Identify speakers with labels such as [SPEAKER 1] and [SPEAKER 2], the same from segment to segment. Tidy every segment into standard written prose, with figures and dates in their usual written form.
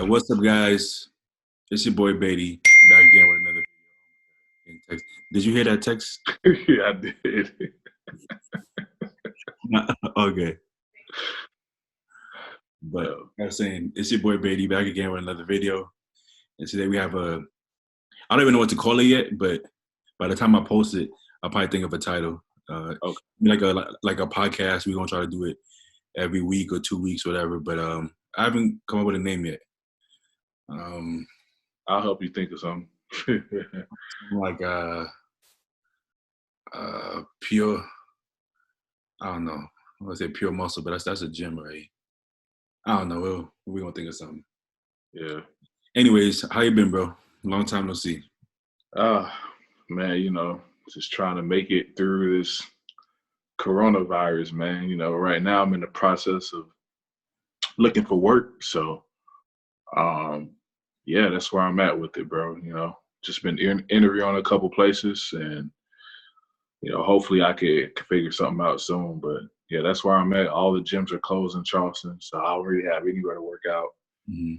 [SPEAKER 1] What's up, guys? It's your boy Beatty back again with another text. Did you hear that text?
[SPEAKER 2] Yeah, I did.
[SPEAKER 1] Okay, but
[SPEAKER 2] Uh,
[SPEAKER 1] I was saying it's your boy Beatty back again with another video, and today we have a. I don't even know what to call it yet, but by the time I post it, I'll probably think of a title.
[SPEAKER 2] okay,
[SPEAKER 1] Like a podcast. We're gonna try to do it every week or 2 weeks, whatever. But I haven't come up with a name yet. Um,
[SPEAKER 2] I'll help you think of something.
[SPEAKER 1] like pure. I don't know. I want to say pure muscle, but that's a gym, right? I don't know. We're gonna think of something.
[SPEAKER 2] Yeah.
[SPEAKER 1] Anyways, how you been, bro? Long time no see.
[SPEAKER 2] Uh, man, just trying to make it through this coronavirus, man. Right now I'm in the process of looking for work. So, um, yeah, that's where I'm at with it, bro. Just been interviewing a couple places and, hopefully I could figure something out soon. But yeah, that's where I'm at. All the gyms are closed in Charleston. So I don't really have anywhere to work out.
[SPEAKER 1] Hmm.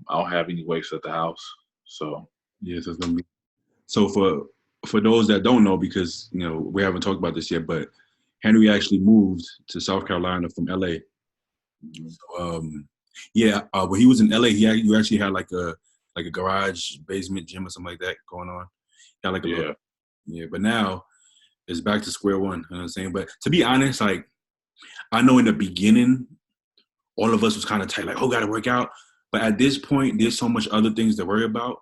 [SPEAKER 2] I don't have any weights at the house. So
[SPEAKER 1] Yes, it's gonna be. So for those that don't know, because we haven't talked about this yet, but Henry actually moved to South Carolina from LA.
[SPEAKER 2] mhm.
[SPEAKER 1] Yeah, when he was in LA, you actually had like a garage basement gym or something like that going on. He had like a little,
[SPEAKER 2] Yeah,
[SPEAKER 1] yeah. But now it's back to square one. You know what I'm saying? But to be honest, like I know in the beginning, all of us was kind of tight, like, oh, gotta work out. But at this point, there's so much other things to worry about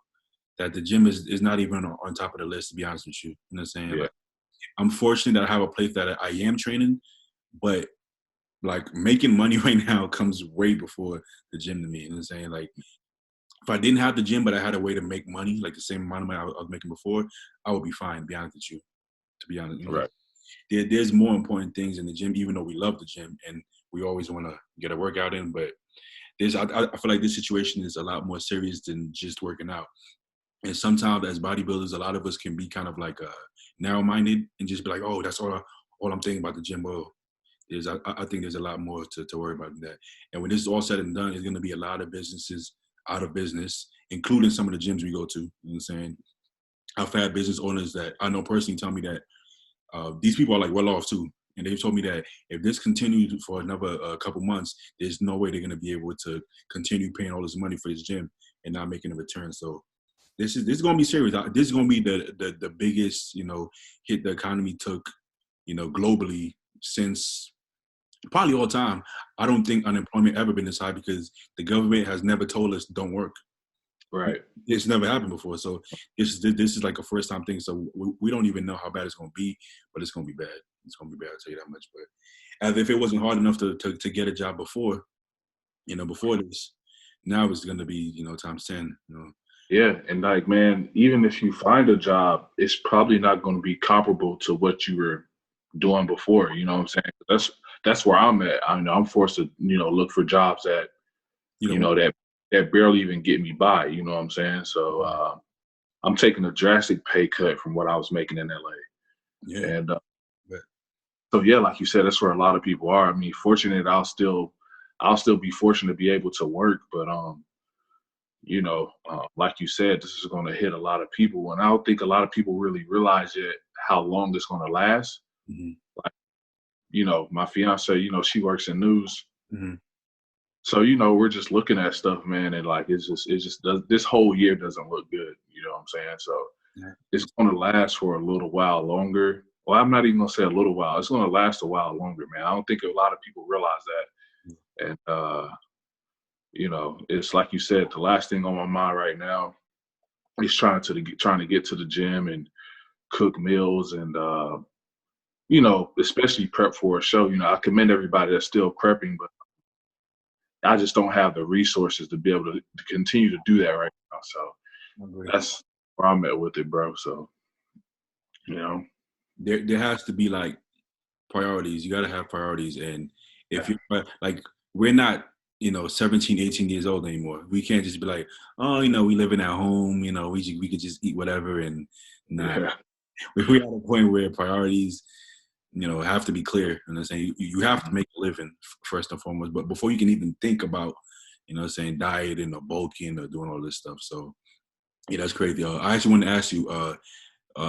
[SPEAKER 1] that the gym is not even on top of the list, to be honest with you. You know what I'm saying?
[SPEAKER 2] yeah,
[SPEAKER 1] Like, I'm fortunate that I have a place that I am training, but like making money right now comes way before the gym to me. You know what I'm saying? Like, if I didn't have the gym, but I had a way to make money, like the same amount of money I was making before, I would be fine, to be honest with you. To be honest,
[SPEAKER 2] right.
[SPEAKER 1] there's more important things in the gym, even though we love the gym and we always want to get a workout in, but I feel like this situation is a lot more serious than just working out. And sometimes as bodybuilders, a lot of us can be kind of like narrow-minded and just be like, oh, that's all I'm thinking about the gym. Well, I think there's a lot more to worry about than that. And when this is all said and done, it's going to be a lot of businesses out of business, including some of the gyms we go to. You know what I'm saying? I've had business owners that I know personally tell me that these people are like well off too. And they've told me that if this continues for another couple months, there's no way they're going to be able to continue paying all this money for this gym and not making a return. So this is going to be serious. This is going to be the biggest hit the economy took globally since probably all time. I don't think unemployment ever been this high because the government has never told us don't work.
[SPEAKER 2] Right.
[SPEAKER 1] It's never happened before. So this is like a first time thing. So we don't even know how bad it's going to be, but it's going to be bad. It's going to be bad. I'll tell you that much. But as if it wasn't hard enough to get a job before, before this, now it's going to be times 10.
[SPEAKER 2] Yeah. And like, man, even if you find a job, it's probably not going to be comparable to what you were doing before. You know what I'm saying? That's where I'm at. I know I'm forced to, look for jobs that,
[SPEAKER 1] You know,
[SPEAKER 2] that barely even get me by. You know what I'm saying? So I'm taking a drastic pay cut from what I was making in LA.
[SPEAKER 1] yeah.
[SPEAKER 2] And
[SPEAKER 1] But
[SPEAKER 2] so yeah, like you said, that's where a lot of people are. I mean, fortunate I'll still be fortunate to be able to work, but like you said, this is going to hit a lot of people, and I don't think a lot of people really realize yet how long it's going to last.
[SPEAKER 1] mhm,
[SPEAKER 2] My fiance, she works in news,
[SPEAKER 1] mhm.
[SPEAKER 2] so we're just looking at stuff, man, and like it just does. This whole year doesn't look good. You know what I'm saying? So
[SPEAKER 1] Yeah.
[SPEAKER 2] it's going to last for a little while longer. Well, I'm not even going to say a little while. It's going to last a while longer, man. I don't think a lot of people realize that, and it's like you said, the last thing on my mind right now is trying to get to the gym and cook meals and especially prep for a show. I commend everybody that's still prepping, but I just don't have the resources to be able to continue to do that right now. So
[SPEAKER 1] I agree.
[SPEAKER 2] that's where I'm at with it, bro. So you know,
[SPEAKER 1] There has to be like priorities. You got to have priorities. And if you're like, we're not, 17, 18 years old anymore. We can't just be like, oh, we living at home, we could just eat whatever. And nah,
[SPEAKER 2] yeah,
[SPEAKER 1] we're at a point where priorities, have to be clear. And I'm saying you have to make a living first and foremost. But before you can even think about, you know what I'm saying, dieting or bulking or doing all this stuff. So yeah, that's crazy. I actually want to ask you,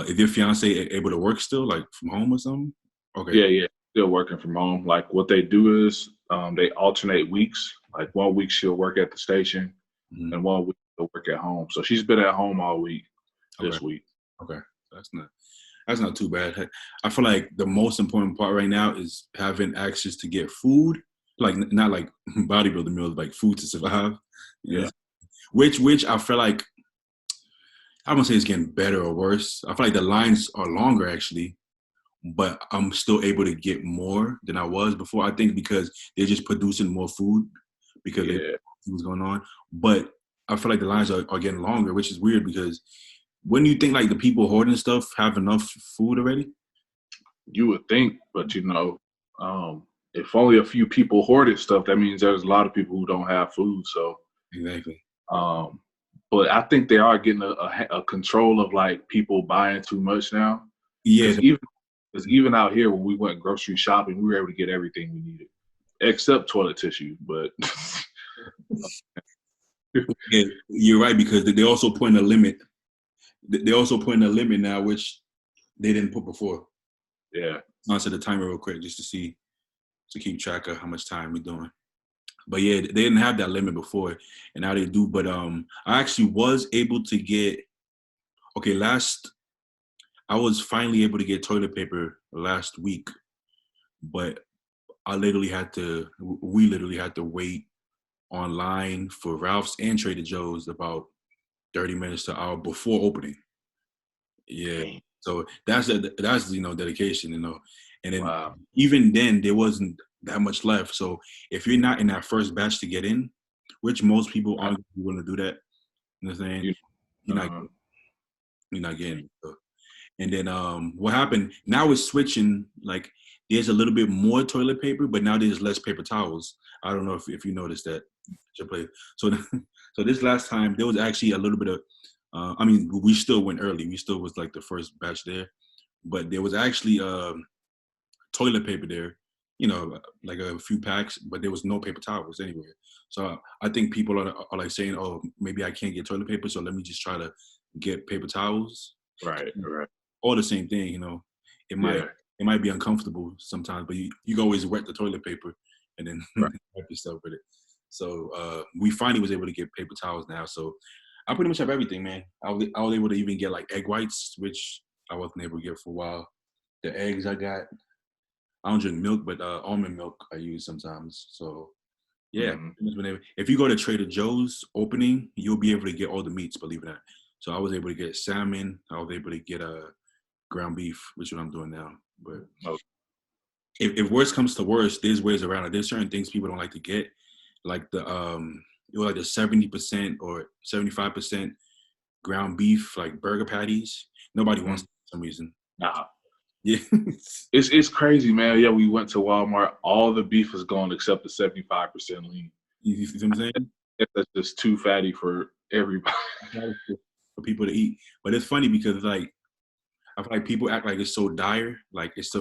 [SPEAKER 1] is your fiance able to work still, like from home or something? Okay.
[SPEAKER 2] Yeah, yeah. Still working from home. Like what they do is they alternate weeks. Like 1 week she'll work at the station,
[SPEAKER 1] Mhm.
[SPEAKER 2] and 1 week she'll work at home. So she's been at home all week
[SPEAKER 1] Okay.
[SPEAKER 2] this week.
[SPEAKER 1] Okay. That's not too bad. I feel like the most important part right now is having access to get food, like not like bodybuilding meals, like food to survive. You know,
[SPEAKER 2] Yeah,
[SPEAKER 1] which I feel like I don't say it's getting better or worse. I feel like the lines are longer actually, but I'm still able to get more than I was before. I think because they're just producing more food because they
[SPEAKER 2] yeah.
[SPEAKER 1] see what's going on. But I feel like the lines are getting longer, which is weird because when you think like the people hoarding stuff have enough food already?
[SPEAKER 2] You would think, but if only a few people hoarded stuff, that means there's a lot of people who don't have food. So,
[SPEAKER 1] Exactly.
[SPEAKER 2] um, but I think they are getting a control of like people buying too much now.
[SPEAKER 1] Yeah.
[SPEAKER 2] Because even out here when we went grocery shopping, we were able to get everything we needed except toilet tissue. But
[SPEAKER 1] Yeah, you're right because they also put in a limit. They also put in a limit now, which they didn't put before.
[SPEAKER 2] yeah,
[SPEAKER 1] I'll set the timer real quick just to see to keep track of how much time we're doing. But yeah, they didn't have that limit before, and now they do. But I actually was able to get last. I was finally able to get toilet paper last week, but I literally had to. We literally had to wait online for Ralph's and Trader Joe's about 30 minutes to an hour before opening. Yeah.
[SPEAKER 2] dang,
[SPEAKER 1] So that's dedication, and then
[SPEAKER 2] wow,
[SPEAKER 1] even then there wasn't that much left. So if you're not in that first batch to get in, which most people
[SPEAKER 2] wow.
[SPEAKER 1] aren't willing to do that, you know what I'm saying?
[SPEAKER 2] You,
[SPEAKER 1] You're not
[SPEAKER 2] uh,
[SPEAKER 1] you're not getting it. So, and then what happened? Now it's switching. Like there's a little bit more toilet paper, but now there's less paper towels. I don't know if you noticed that. So so this last time there was actually a little bit of. I mean, we still went early. We still was like the first batch there, but there was actually toilet paper there. Like a few packs, but there was no paper towels anywhere. So I think people are like saying, "Oh, maybe I can't get toilet paper, so let me just try to get paper towels."
[SPEAKER 2] right, right,
[SPEAKER 1] All the same thing, It might
[SPEAKER 2] yeah,
[SPEAKER 1] it might be uncomfortable sometimes, but you can always wet the toilet paper and then
[SPEAKER 2] right.
[SPEAKER 1] wipe yourself with it. So we finally was able to get paper towels now. So I pretty much have everything, man. I was able to even get like egg whites, which I wasn't able to get for a while. The eggs I got. I don't drink milk, but almond milk I use sometimes. So yeah,
[SPEAKER 2] Mhm.
[SPEAKER 1] if you go to Trader Joe's opening, you'll be able to get all the meats. Believe it or not. So I was able to get salmon. I was able to get ground beef, which is what I'm doing now. But
[SPEAKER 2] Oh,
[SPEAKER 1] if worse comes to worse, there's ways around it. There's certain things people don't like to get, like like the 70% or 75% ground beef, like burger patties. Nobody wants
[SPEAKER 2] mhm.
[SPEAKER 1] it for some reason.
[SPEAKER 2] Nah,
[SPEAKER 1] Yeah,
[SPEAKER 2] it's crazy, man. Yeah, we went to Walmart. All the beef is gone except the 75% lean.
[SPEAKER 1] you see what I'm saying?
[SPEAKER 2] That's just too fatty for everybody.
[SPEAKER 1] For people to eat. But it's funny because like I feel like people act like it's so dire, like it's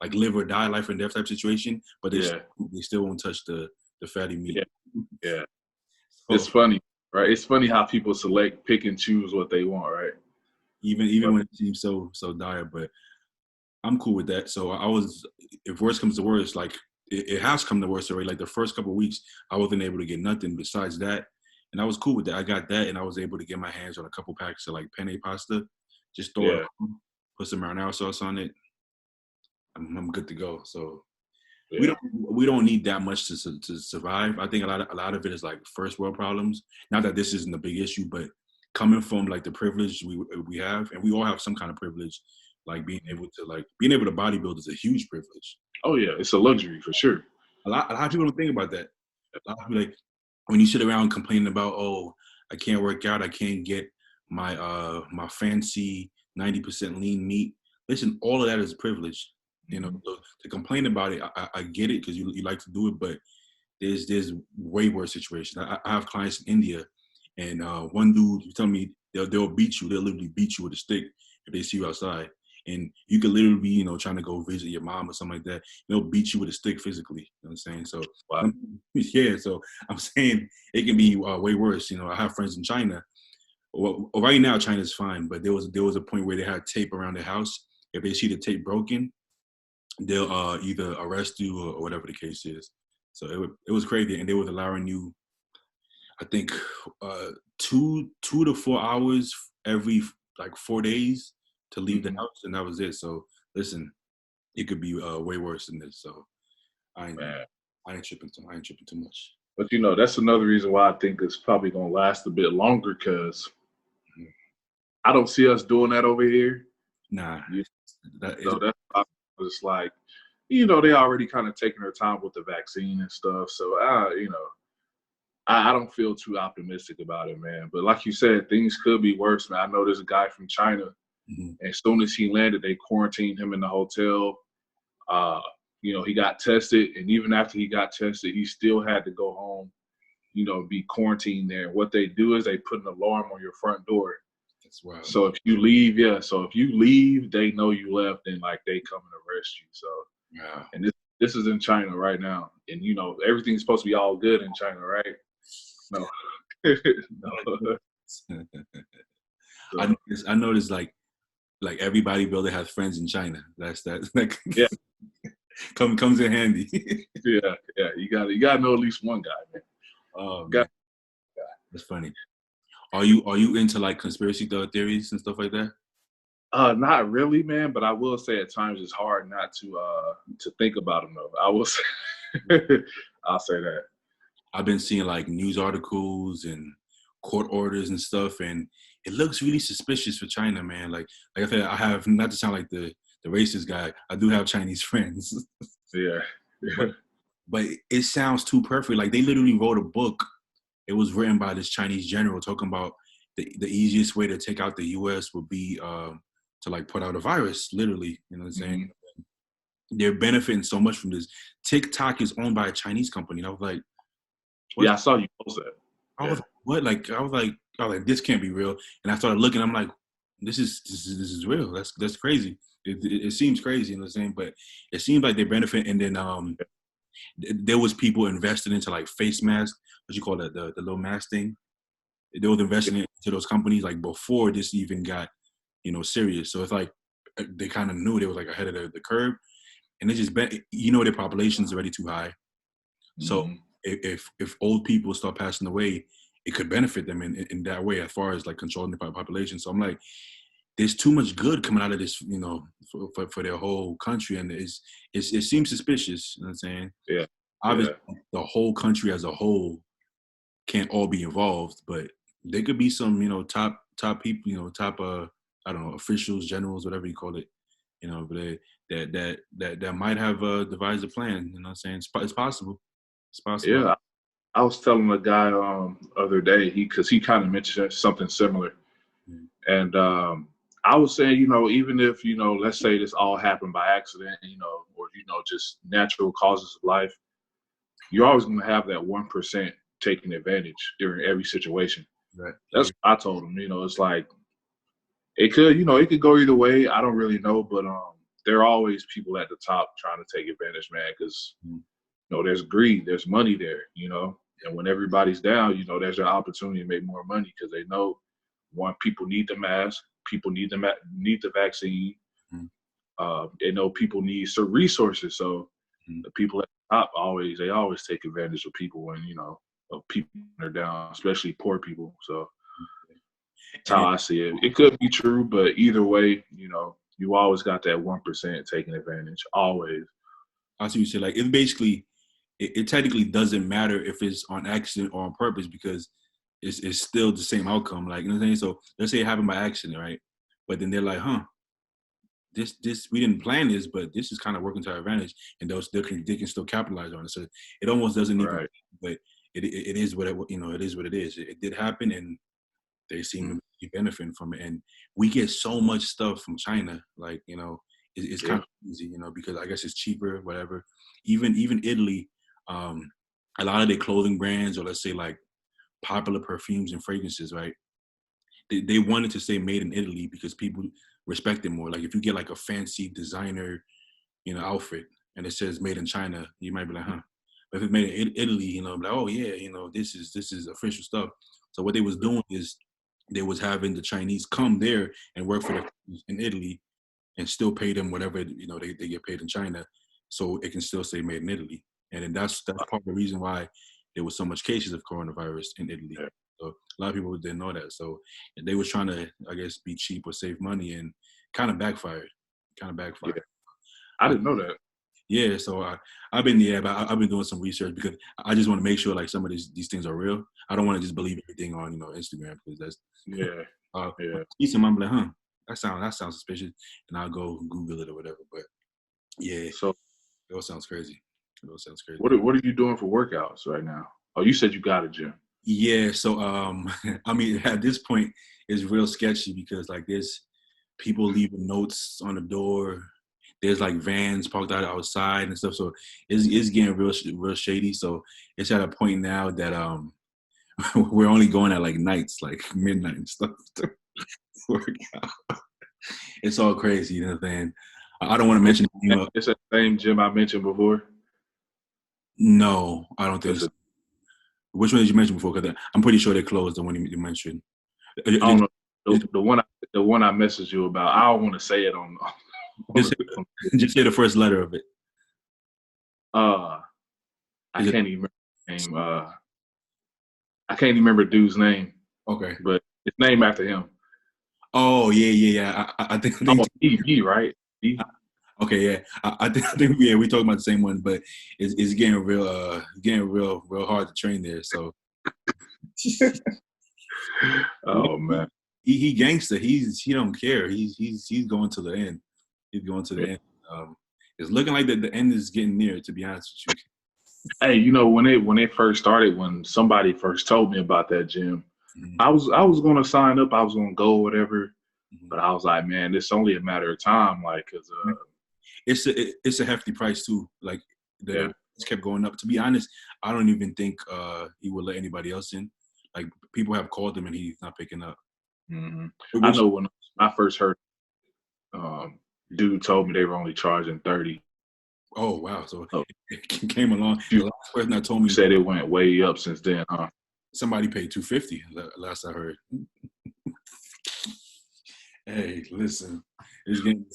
[SPEAKER 1] like live or die, life and death type situation. But
[SPEAKER 2] Yeah,
[SPEAKER 1] they still won't touch the fatty
[SPEAKER 2] yeah,
[SPEAKER 1] meat.
[SPEAKER 2] yeah. It's
[SPEAKER 1] So
[SPEAKER 2] funny, right? It's funny how people pick and choose what they want, right?
[SPEAKER 1] even
[SPEAKER 2] But
[SPEAKER 1] when it seems so dire, but I'm cool with that. So if worst comes to worst, like it has come to worst already. Like the first couple of weeks, I wasn't able to get nothing besides that, and I was cool with that. I got that, and I was able to get my hands on a couple packs of like penne pasta. Just throw it
[SPEAKER 2] yeah,
[SPEAKER 1] on, put some marinara sauce on it. I'm good to go. So we
[SPEAKER 2] yeah.
[SPEAKER 1] don't need that much to survive. I think a lot of it is like first world problems. Not that this isn't a big issue, but coming from like the privilege we have, and we all have some kind of privilege, like being able to bodybuild is a huge privilege.
[SPEAKER 2] Oh yeah, it's a luxury for sure.
[SPEAKER 1] A lot of people don't think about that. A lot of people like when you sit around complaining about, oh, I can't work out, I can't get my fancy 90% lean meat. Listen, all of that is privilege.
[SPEAKER 2] Mhm.
[SPEAKER 1] So to complain about it, I get it because you like to do it, but there's way worse situations. I have clients in India, and one dude you tell me they'll beat you. They'll literally beat you with a stick if they see you outside. and you could literally be, trying to go visit your mom or something like that. They'll beat you with a stick physically. You know what I'm saying? So,
[SPEAKER 2] Wow.
[SPEAKER 1] yeah. So I'm saying it can be way worse. I have friends in China. Well, right now China's fine, but there was a point where they had tape around their house. If they see the tape broken, they'll either arrest you or whatever the case is. So it was crazy, and they was allowing you, I think, 2 to 4 hours every like 4 days to leave the house, and that was it. So listen, it could be way worse than this. So I ain't,
[SPEAKER 2] Man.
[SPEAKER 1] I ain't tripping too much.
[SPEAKER 2] But that's another reason why I think it's probably gonna last a bit longer, because I don't see us doing that over here.
[SPEAKER 1] Nah,
[SPEAKER 2] So that's why I was like, they already kind of taking their time with the vaccine and stuff. So I don't feel too optimistic about it, man. But like you said, things could be worse, man. I know there's a guy from China.
[SPEAKER 1] mm-hmm.
[SPEAKER 2] As soon as he landed, they quarantined him in the hotel. He got tested, and even after he got tested, he still had to go home, be quarantined there. What they do is they put an alarm on your front door.
[SPEAKER 1] That's wild.
[SPEAKER 2] So if you leave, they know you left, and like they come and arrest you. So
[SPEAKER 1] yeah.
[SPEAKER 2] And this is in China right now, and everything's supposed to be all good in China, right? No, no.
[SPEAKER 1] I noticed like every bodybuilder has friends in China. That's like
[SPEAKER 2] Yeah.
[SPEAKER 1] comes in handy.
[SPEAKER 2] yeah. You gotta know at least one guy, man.
[SPEAKER 1] Oh man, that's funny. Are you into like conspiracy theories and stuff like that?
[SPEAKER 2] Not really, man. But I will say at times it's hard not to think about them though. I will say, I'll say that.
[SPEAKER 1] I've been seeing like news articles and court orders and stuff, and it looks really suspicious for China, man. Like I said, I have, not to sound like the racist guy, I do have Chinese friends.
[SPEAKER 2] Yeah.
[SPEAKER 1] But it sounds too perfect. Like they literally wrote a book. It was written by this Chinese general talking about the easiest way to take out the U.S. would be to like put out a virus, literally. You know what I'm saying? Mm-hmm. They're benefiting so much from this. TikTok is owned by a Chinese company. And I was like,
[SPEAKER 2] what? Yeah, I saw you post that.
[SPEAKER 1] I was like, what? I was like, this can't be real. And I started looking. I'm like, this is real. That's crazy. It seems crazy, you know what I'm saying? But it seems like they benefit. And then there was people invested into like face masks, what you call it, the little mask thing. They was investing into those companies like before this even got, serious. So it's like they kind of knew they was like ahead of the curve, and they just their population is already too high. So if old people start passing away, it could benefit them in that way as far as like controlling the population. So I'm like, there's too much good coming out of this, for their whole country, and it seems suspicious. You know what I'm saying?
[SPEAKER 2] Yeah.
[SPEAKER 1] Obviously, the whole country as a whole can't all be involved, but there could be some, top people, top I don't know, officials, generals, whatever you call it, but that might have devised a plan. You know what I'm saying? It's possible. It's possible.
[SPEAKER 2] Yeah. I was telling a guy other day, because he kind of mentioned something similar. And I was saying, even if, let's say this all happened by accident, or, just natural causes of life, you're always going to have that 1% taking advantage during every situation.
[SPEAKER 1] Right.
[SPEAKER 2] That's what I told him. It's like, it could go either way. I don't really know, but there are always people at the top trying to take advantage, man, because, there's greed, there's money there, and when everybody's down, there's an opportunity to make more money because they know, one, people need the mask, people need the vaccine. They know people need some resources, so the people at the top always take advantage of people when of people are down, especially poor people. So that's how I see it. It could be true, but either way, you always got that 1% taking advantage. Always.
[SPEAKER 1] I see what you say. Like, it basically, it technically doesn't matter if it's on accident or on purpose because it's still the same outcome. Like, you know what I'm saying? So let's say it happened by accident, right? But then they're like, this we didn't plan this, but this is kind of working to our advantage, and they can still capitalize on it. So it almost doesn't even, but it is what it is what it is. It did happen, and they seem to be benefiting from it. And we get so much stuff from China, like, it's kind of easy, because I guess it's cheaper, whatever. Even Italy, a lot of their clothing brands, or let's say like popular perfumes and fragrances, right? They wanted to say made in Italy because people respect it more. Like if you get like a fancy designer, outfit and it says made in China, you might be like, huh. But if it's made in Italy, like, oh yeah, this is official stuff. So what they was doing is they was having the Chinese come there and work for the in Italy and still pay them whatever they get paid in China, so it can still say made in Italy. And then that's part of the reason why there was so much cases of coronavirus in Italy.
[SPEAKER 2] Yeah.
[SPEAKER 1] So a lot of people didn't know that. So they was trying to, I guess, be cheap or save money, and kind of backfired.
[SPEAKER 2] Yeah. I didn't know that.
[SPEAKER 1] Yeah, so I've been I've been doing some research because I just want to make sure like some of these things are real. I don't want to just believe everything on Instagram, because that's
[SPEAKER 2] Yeah.
[SPEAKER 1] yeah. I'm like, huh, that sounds suspicious, and I'll go Google it or whatever. But yeah,
[SPEAKER 2] So
[SPEAKER 1] it all sounds crazy. It all sounds crazy.
[SPEAKER 2] what are you doing for workouts right now? Oh, you said you got a gym.
[SPEAKER 1] Yeah, so I mean, at this point, it's real sketchy because like there's people leaving notes on the door. There's like vans parked out outside and stuff. So it's getting real shady. So it's at a point now that we're only going at like nights, like midnight and stuff to work out. It's all crazy, you know what I'm saying? I don't want to mention.
[SPEAKER 2] It's the same gym I mentioned before.
[SPEAKER 1] No, I don't think so. Which one did you mention before? Because I'm pretty sure they closed the one you mentioned.
[SPEAKER 2] I don't know. The one I messaged you about. I don't want to say it on.
[SPEAKER 1] Just say the first letter of it.
[SPEAKER 2] I can't even remember the name. I can't even remember the dude's name.
[SPEAKER 1] Okay,
[SPEAKER 2] but it's named after him.
[SPEAKER 1] Oh yeah. I think.
[SPEAKER 2] E, right? E?
[SPEAKER 1] Okay, yeah. I think we talking about the same one, but it's getting real hard to train there. So.
[SPEAKER 2] Oh man.
[SPEAKER 1] He gangster. He don't care. He's going to the end. He's going to the end. It's looking like the end is getting near, to be honest with you.
[SPEAKER 2] Hey, when it first started, when somebody first told me about that gym, I was gonna sign up. I was gonna go, whatever. But I was like, man, it's only a matter of time, like, cause
[SPEAKER 1] it's a hefty price too. Like it's kept going up. To be honest, I don't even think he will let anybody else in. Like people have called him and he's not picking up.
[SPEAKER 2] Mm-hmm. I know when I first heard, dude told me they were only charging 30.
[SPEAKER 1] Oh wow! So it came along. The last person that told me
[SPEAKER 2] said it went way up since then, huh?
[SPEAKER 1] Somebody paid $250. Last I heard. Hey, listen, it's getting.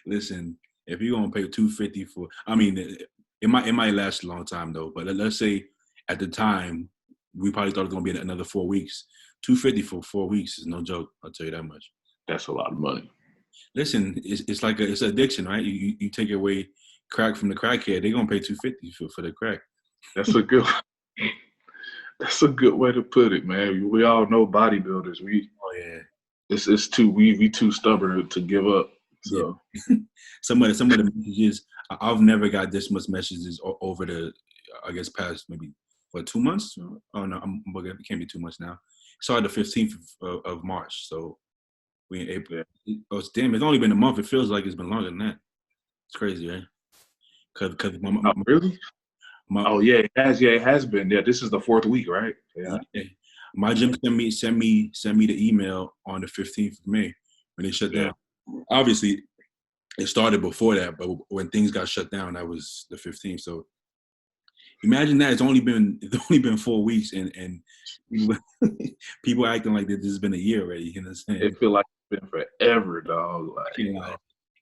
[SPEAKER 1] Listen, if you're gonna pay $250 for, I mean, it might last a long time though. But let's say at the time we probably thought it was gonna be another 4 weeks. $250 for 4 weeks is no joke. I'll tell you that much.
[SPEAKER 2] That's a lot of money.
[SPEAKER 1] Listen, it's like it's an addiction, right? You take away crack from the crackhead, they're gonna pay $250 for the crack.
[SPEAKER 2] That's a good. That's a good way to put it, man. We all know bodybuilders. It's too we too stubborn to give up. So
[SPEAKER 1] some of the messages, I've never got this much messages over the, I guess, past maybe 2 months. Oh no, it can't be 2 months now. It started the 15th of March, so we in April. It's only been a month. It feels like it's been longer than that. It's crazy, right? Because
[SPEAKER 2] really. It has. Yeah, it has been. Yeah, this is the 4th week, right? Yeah.
[SPEAKER 1] My gym sent me the email on the 15th of May when they shut down. Obviously, it started before that, but when things got shut down, that was the 15th. So imagine that it's only been 4 weeks, and people acting like this has been a year already. You know what I'm saying?
[SPEAKER 2] It feels like it's been forever, dog. Like,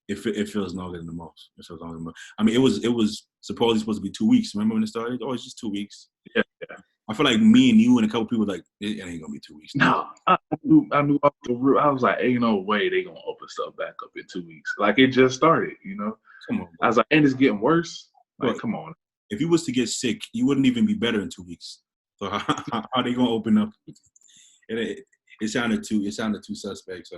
[SPEAKER 1] it feels longer than the most. It feels longer than the most. I mean, it was supposedly supposed to be 2 weeks. Remember when it started? Oh, it's just 2 weeks.
[SPEAKER 2] Yeah.
[SPEAKER 1] I feel like me and you and a couple people like it ain't gonna be 2 weeks.
[SPEAKER 2] No, I knew off the root. I was like, ain't no way they gonna open stuff back up in 2 weeks. Like it just started,
[SPEAKER 1] Come on, bro.
[SPEAKER 2] I was like, and it's getting worse. Like, come on.
[SPEAKER 1] If you was to get sick, you wouldn't even be better in 2 weeks. So how are they gonna open up? It sounded too suspect. So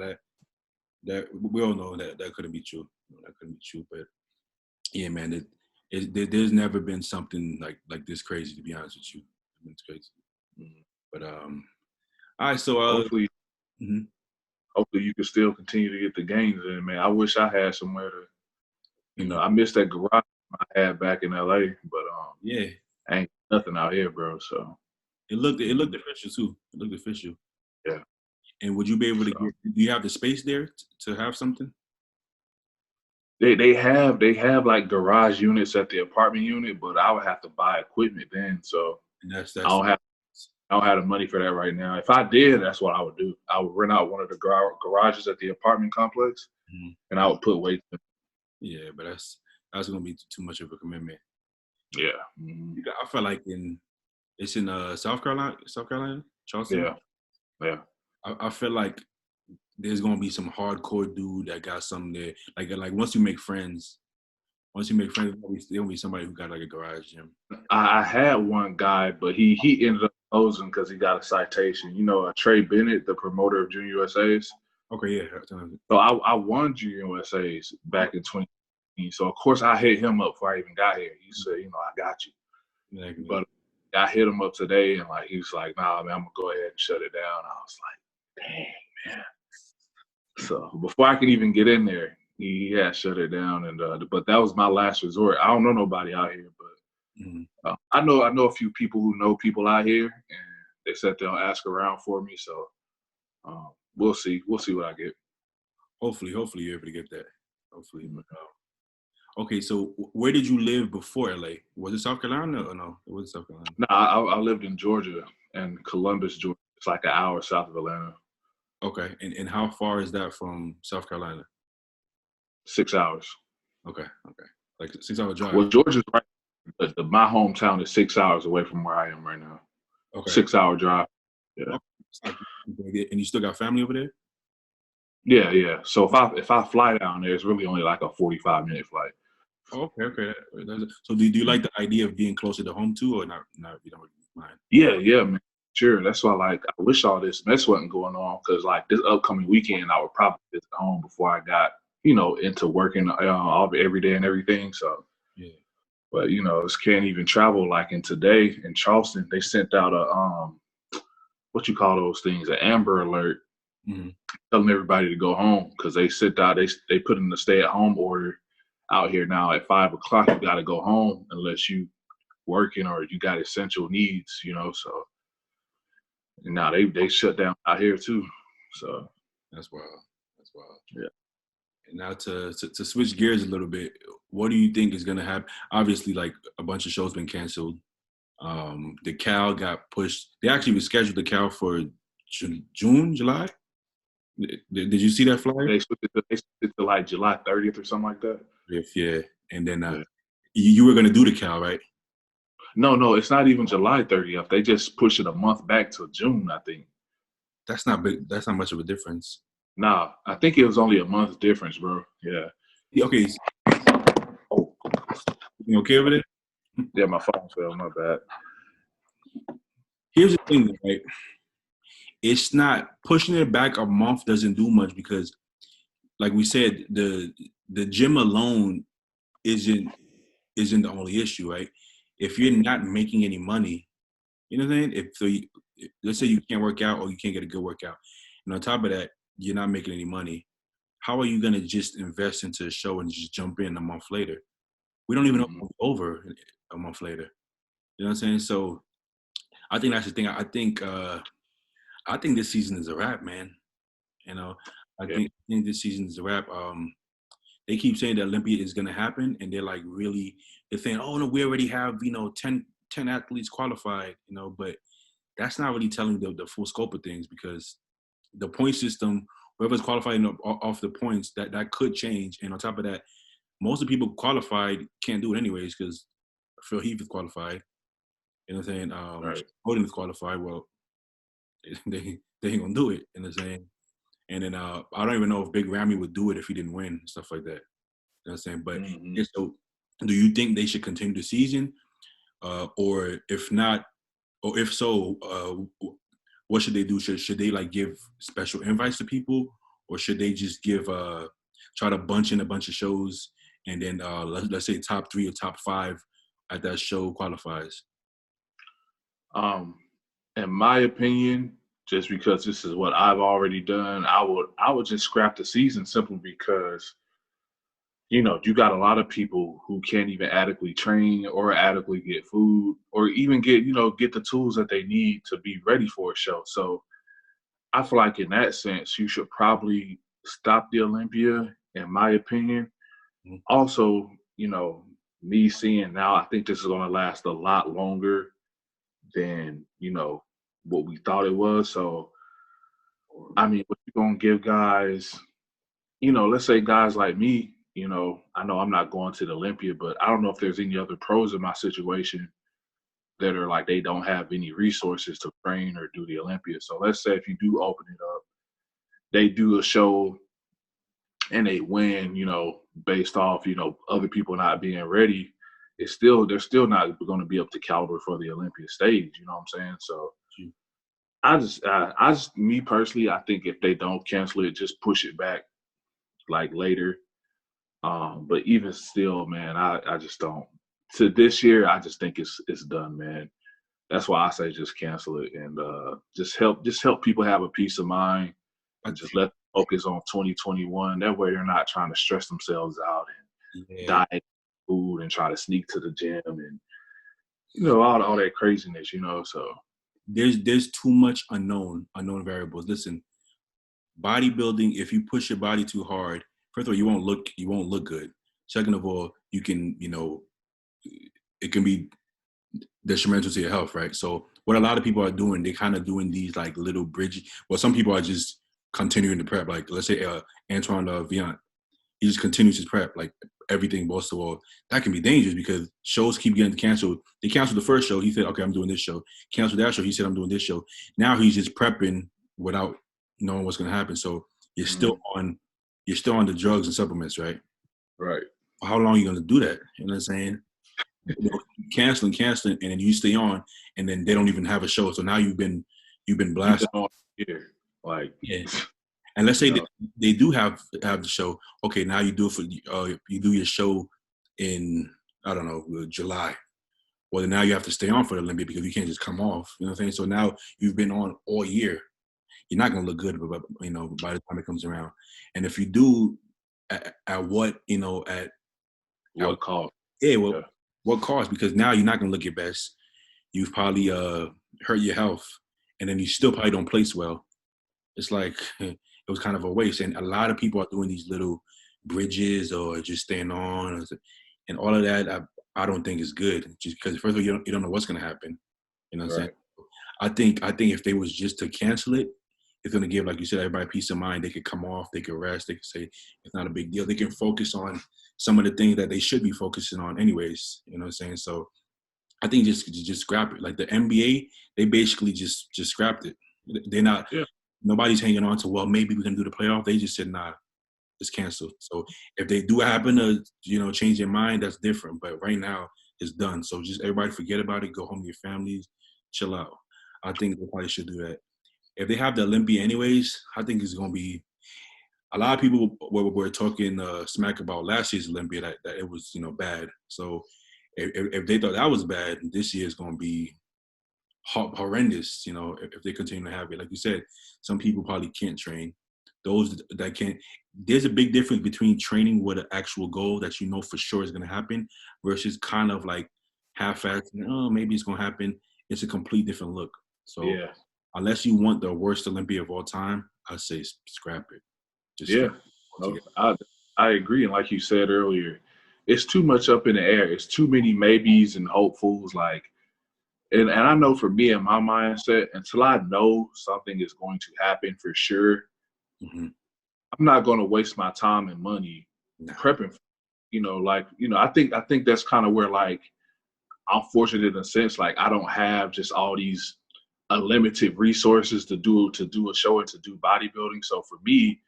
[SPEAKER 1] that we all know that couldn't be true. That couldn't be true. But yeah, man, there's never been something like this crazy. To be honest with you, it's crazy. But all right. So
[SPEAKER 2] hopefully you can still continue to get the gains in, man. I wish I had somewhere to, I missed that garage I had back in LA, but ain't nothing out here, bro. So
[SPEAKER 1] it looked official too. It looked official.
[SPEAKER 2] Yeah.
[SPEAKER 1] And would you be able to
[SPEAKER 2] So
[SPEAKER 1] get? Do you have the space there to have something?
[SPEAKER 2] they have like garage units at the apartment unit, but I would have to buy equipment then. So
[SPEAKER 1] And
[SPEAKER 2] I
[SPEAKER 1] that's
[SPEAKER 2] don't have I don't have the money for that right now. If I did, that's what I would do. I would rent out one of the garages at the apartment complex,
[SPEAKER 1] mhm.
[SPEAKER 2] and I would put weights in.
[SPEAKER 1] Yeah, but that's gonna be too much of a commitment.
[SPEAKER 2] Yeah. Mhm.
[SPEAKER 1] Yeah, I feel like it's in South Carolina, Charleston.
[SPEAKER 2] Yeah. Yeah.
[SPEAKER 1] I feel like there's gonna be some hardcore dude that got something there. Like once you make friends, there'll be somebody who got like a garage gym.
[SPEAKER 2] I had one guy, but he ended up closing because he got a citation. Trey Bennett, the promoter of Junior USA's.
[SPEAKER 1] Okay, yeah.
[SPEAKER 2] So I won Junior USA's back in 2018. So of course I hit him up before I even got here. He said, I got you.
[SPEAKER 1] Exactly.
[SPEAKER 2] But I hit him up today, and like he was like, "Nah, man, I'm gonna go ahead and shut it down." I was like, "Dang, man!" So before I could even get in there, he had shut it down, and but that was my last resort. I don't know nobody out here,
[SPEAKER 1] Mhm.
[SPEAKER 2] but I know a few people who know people out here, and they said they'll ask around for me. So we'll see. We'll see what I get.
[SPEAKER 1] Hopefully you're able to get that. Hopefully. But, okay, so where did you live before LA? Was it South Carolina or no? It was South Carolina.
[SPEAKER 2] No, I lived in Georgia and Columbus, Georgia. It's like an hour south of Atlanta.
[SPEAKER 1] Okay, and how far is that from South Carolina?
[SPEAKER 2] 6 hours.
[SPEAKER 1] Okay, like 6 hour drive.
[SPEAKER 2] Well, Georgia's right, but my hometown is 6 hours away from where I am right now.
[SPEAKER 1] Okay,
[SPEAKER 2] 6 hour drive. Yeah.
[SPEAKER 1] okay. And you still got family over there?
[SPEAKER 2] Yeah, yeah. So if I fly down there, it's really only like a 45-minute flight.
[SPEAKER 1] Okay. So do you like the idea of being closer to home too, or not? Not you don't mind?
[SPEAKER 2] Yeah, yeah, man. Sure. That's why like I wish all this mess wasn't going on because like this upcoming weekend I would probably visit home before I got into working all every day and everything. So,
[SPEAKER 1] Yeah.
[SPEAKER 2] but just can't even travel. Like in today in Charleston, they sent out a what you call those things, an Amber Alert,
[SPEAKER 1] Hmm.
[SPEAKER 2] telling everybody to go home because they sent out they put in the stay at home order out here now at 5 o'clock. You got to go home unless you working or you got essential needs. So and now they shut down out here too. So
[SPEAKER 1] That's wild. That's wild.
[SPEAKER 2] yeah.
[SPEAKER 1] And now to switch gears a little bit, what do you think is gonna happen? Obviously, like a bunch of shows been canceled. The Cal got pushed. They actually rescheduled the Cal for June, July. Did you see that flyer?
[SPEAKER 2] They switched it to like July 30th or something like that.
[SPEAKER 1] If yeah, and then
[SPEAKER 2] Yeah.
[SPEAKER 1] you were gonna do the Cal, right?
[SPEAKER 2] No, it's not even July 30th. They just push it a month back to June, I think.
[SPEAKER 1] That's not big. That's not much of a difference.
[SPEAKER 2] Nah, I think it was only a month difference, bro. Yeah.
[SPEAKER 1] Yeah, okay,
[SPEAKER 2] Oh,
[SPEAKER 1] you okay over there?
[SPEAKER 2] yeah, my phone fell. My bad.
[SPEAKER 1] Here's the thing, right? It's not pushing it back a month doesn't do much because, like we said, the gym alone isn't the only issue, right? If you're not making any money, you know what I'm saying? Let's say you can't work out or you can't get a good workout, and on top of that, you're not making any money. How are you gonna just invest into a show and just jump in a month later? We don't even know
[SPEAKER 2] Mhm.
[SPEAKER 1] if it's over a month later. You know what I'm saying? So I think that's the thing. I think this season is a wrap, man. You know,
[SPEAKER 2] Yeah.
[SPEAKER 1] I think this season is a wrap. They keep saying that Olympia is gonna happen, and they're saying, oh no, we already have 10 athletes qualified, but that's not really telling the full scope of things because the point system, whoever's qualifying off the points, that could change. And on top of that, most of the people qualified can't do it anyways because Phil Heath is qualified. You know what I'm saying?
[SPEAKER 2] Right.
[SPEAKER 1] Odin is qualified. Well, they ain't gonna do it. You know what I'm saying? And then I don't even know if Big Ramy would do it if he didn't win and stuff like that. You know what I'm saying? But
[SPEAKER 2] Hmm.
[SPEAKER 1] yeah, so do you think they should continue the season? Or if not, or if so, what should they do? Should they like give special invites to people, or should they just try to bunch in a bunch of shows and then let's say top 3 or top 5 at that show qualifies?
[SPEAKER 2] Um, in my opinion, just because this is what I've already done, I would just scrap the season simply because you got a lot of people who can't even adequately train or adequately get food or even get the tools that they need to be ready for a show. So I feel like in that sense, you should probably stop the Olympia, in my opinion.
[SPEAKER 1] Mhm.
[SPEAKER 2] Also, me seeing now, I think this is going to last a lot longer than, what we thought it was. So, I mean, what you going to give guys, let's say guys like me, I know I'm not going to the Olympia, but I don't know if there's any other pros in my situation that are like they don't have any resources to train or do the Olympia. So let's say if you do open it up, they do a show and they win, based off, other people not being ready, they're still not going to be up to caliber for the Olympia stage. You know what I'm saying? So me personally, I think if they don't cancel it, just push it back like later. But even still, man, I just don't. To this year, I just think it's done, man. That's why I say just cancel it and just help people have a peace of mind
[SPEAKER 1] I
[SPEAKER 2] and just
[SPEAKER 1] think,
[SPEAKER 2] let them focus on 2021. That way, they're not trying to stress themselves out and
[SPEAKER 1] yeah,
[SPEAKER 2] diet food and try to sneak to the gym and all that craziness. So
[SPEAKER 1] there's too much unknown variables. Listen, bodybuilding, if you push your body too hard, first of all, you won't look good. Second of all, you can, it can be detrimental to your health, right? So what a lot of people are doing, they kind of doing these like little bridges. Well, some people are just continuing to prep. Like let's say Antoine Viant, he just continues his prep, like everything balls to the wall. That can be dangerous because shows keep getting canceled. They canceled the first show. He said, okay, I'm doing this show. Canceled that show. He said, I'm doing this show. Now he's just prepping without knowing what's going to happen. So you're still
[SPEAKER 2] mhm,
[SPEAKER 1] on, you're still on the drugs and supplements, right?
[SPEAKER 2] right,
[SPEAKER 1] How long are you going to do that? You know what I'm saying? Canceling, and then you stay on, and then they don't even have a show. So now you've been
[SPEAKER 2] you've been
[SPEAKER 1] blasted.
[SPEAKER 2] on here, like
[SPEAKER 1] Yeah. And let's
[SPEAKER 2] you
[SPEAKER 1] say
[SPEAKER 2] know,
[SPEAKER 1] they do have the show. Okay, now you do it for you do your show in, I don't know, July. Well, then now you have to stay on for the Olympic because you can't just come off. You know what I'm saying? So now you've been on all year. You're not gonna look good, by the time it comes around. And if you do, at what at
[SPEAKER 2] what call?
[SPEAKER 1] yeah, well,
[SPEAKER 2] Yeah,
[SPEAKER 1] what cost? Because now you're not gonna look your best. You've probably hurt your health, and then you still probably don't place well. It's like it was kind of a waste. And a lot of people are doing these little bridges or just staying on, and all of that. I don't think is good. Just because first of all, you don't know what's gonna happen. You know what I'm saying?
[SPEAKER 2] right.
[SPEAKER 1] I think if they was just to cancel it, it's gonna give, like you said, everybody peace of mind. They could come off, they could rest, they could say it's not a big deal. They can focus on some of the things that they should be focusing on anyways. You know what I'm saying? So I think just scrap it. Like the NBA, they basically just scrapped it. They're not.
[SPEAKER 2] Yeah,
[SPEAKER 1] Nobody's hanging on to, well, maybe we can do the playoff. They just said, nah, it's canceled. So if they do happen to change their mind, that's different. But right now, it's done. So just everybody forget about it. Go home to your families, chill out. I think they probably should do that. If they have the Olympia anyways, I think it's gonna be a lot of people were talking smack about last year's Olympia that it was bad. So if they thought that was bad, this year is gonna be horrendous. If they continue to have it, like you said, some people probably can't train. Those that can't, there's a big difference between training with an actual goal that you know for sure is gonna happen versus kind of like half-assed. Oh, maybe it's gonna happen. It's a complete different look. So
[SPEAKER 2] yeah,
[SPEAKER 1] unless you want the worst Olympia of all time, I say scrap it. Just
[SPEAKER 2] yeah.
[SPEAKER 1] scrap it
[SPEAKER 2] No,
[SPEAKER 1] altogether.
[SPEAKER 2] I agree. And like you said earlier, it's too much up in the air. It's too many maybes and hopefuls. Like, and I know for me and my mindset, until I know something is going to happen for sure,
[SPEAKER 1] Mm-hmm.
[SPEAKER 2] I'm not going to waste my time and money
[SPEAKER 1] Nah.
[SPEAKER 2] prepping. I think that's kind of where like I'm fortunate in a sense. Like I don't have just all these unlimited resources to do a show and to do bodybuilding. So for me,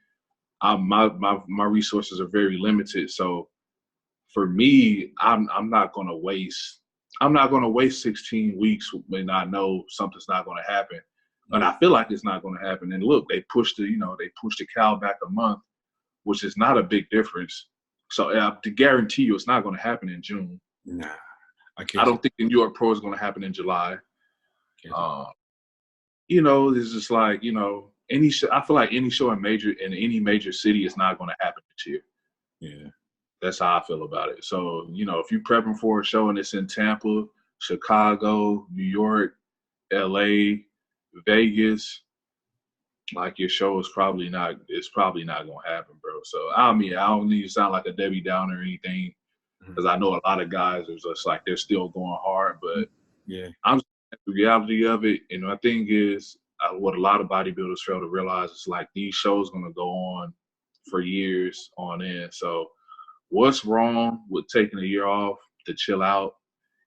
[SPEAKER 2] my resources are very limited. So for me, I'm not gonna waste 16 weeks when I know something's not gonna happen. And
[SPEAKER 1] Yeah.
[SPEAKER 2] I feel like it's not gonna happen. And look, they pushed the cal back a month, which is not a big difference. So to guarantee you it's not gonna happen in June.
[SPEAKER 1] Nah. I
[SPEAKER 2] I
[SPEAKER 1] can't.
[SPEAKER 2] don't think the New York Pro is gonna happen in July.
[SPEAKER 1] Can't.
[SPEAKER 2] Uh, it's just like, any show, I feel like any show in any major city is not gonna happen this year.
[SPEAKER 1] Yeah.
[SPEAKER 2] That's how I feel about it. So, if you're prepping for a show and it's in Tampa, Chicago, New York, LA, Vegas, like your show is probably not, it's probably not gonna happen, bro. So I mean, I don't need to sound like a Debbie Downer or anything,
[SPEAKER 1] Mhm.
[SPEAKER 2] because I know a lot of guys are just like they're still going hard, but
[SPEAKER 1] Yeah.
[SPEAKER 2] I'm the reality of it. And my thing is, what a lot of bodybuilders fail to realize is like these shows gonna go on for years on end. So what's wrong with taking a year off to chill out?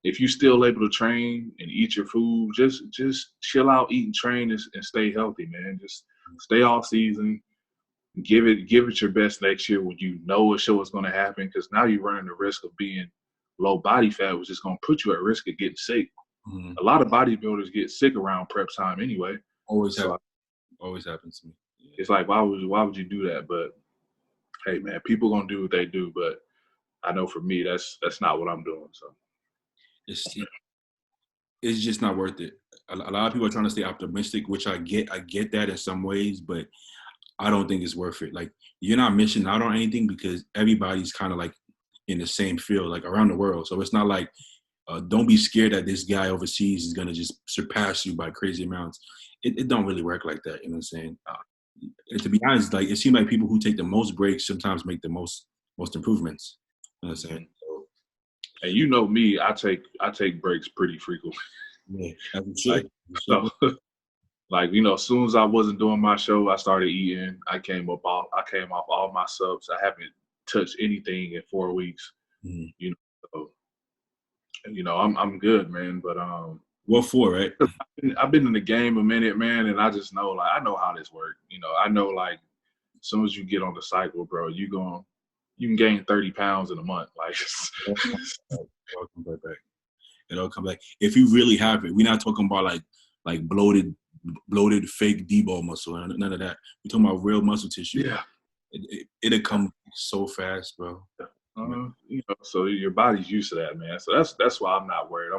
[SPEAKER 2] If you're still able to train and eat your food, just chill out, eat and train, and stay healthy, man. Just stay all season. Give it your best next year when you know a show is going to happen. Because now you're running the risk of being low body fat, which is going to put you at risk of getting sick.
[SPEAKER 1] Mhm.
[SPEAKER 2] A lot of bodybuilders get sick around prep time anyway.
[SPEAKER 1] Always
[SPEAKER 2] So
[SPEAKER 1] happens. Always happens to me. Yeah.
[SPEAKER 2] it's like, why would you do that? But hey, man, people gonna do what they do. But I know for me, that's not what I'm doing. So
[SPEAKER 1] It's it's just not worth it. A lot of people are trying to stay optimistic, which I get. I get that in some ways, but I don't think it's worth it. Like you're not missing out on anything because everybody's kind of like in the same field, like around the world. So it's not like don't be scared that this guy overseas is gonna just surpass you by crazy amounts. It don't really work like that. You know what I'm saying? And to be honest, like it seems like people who take the most breaks sometimes make the most improvements. You know what I'm saying? So,
[SPEAKER 2] and you know me, I take breaks pretty frequently.
[SPEAKER 1] yeah, as you
[SPEAKER 2] Like
[SPEAKER 1] should. You should.
[SPEAKER 2] so, like as soon as I wasn't doing my show, I started eating. I came off all my subs. I haven't touched anything in 4 weeks.
[SPEAKER 1] Mhm.
[SPEAKER 2] You know, so, I'm good, man. But
[SPEAKER 1] What for, right?
[SPEAKER 2] I've been in the game a minute, man, and I just know like I know how this works. I know like as soon as you get on the cycle, bro, you can gain 30 pounds in a month. Like
[SPEAKER 1] It'll come right back. It'll come back. If you really have it, we're not talking about like bloated fake debo muscle. None of that. We're talking about real muscle tissue.
[SPEAKER 2] yeah.
[SPEAKER 1] It'll come so fast, bro.
[SPEAKER 2] So your body's used to that, man. So that's why I'm not worried.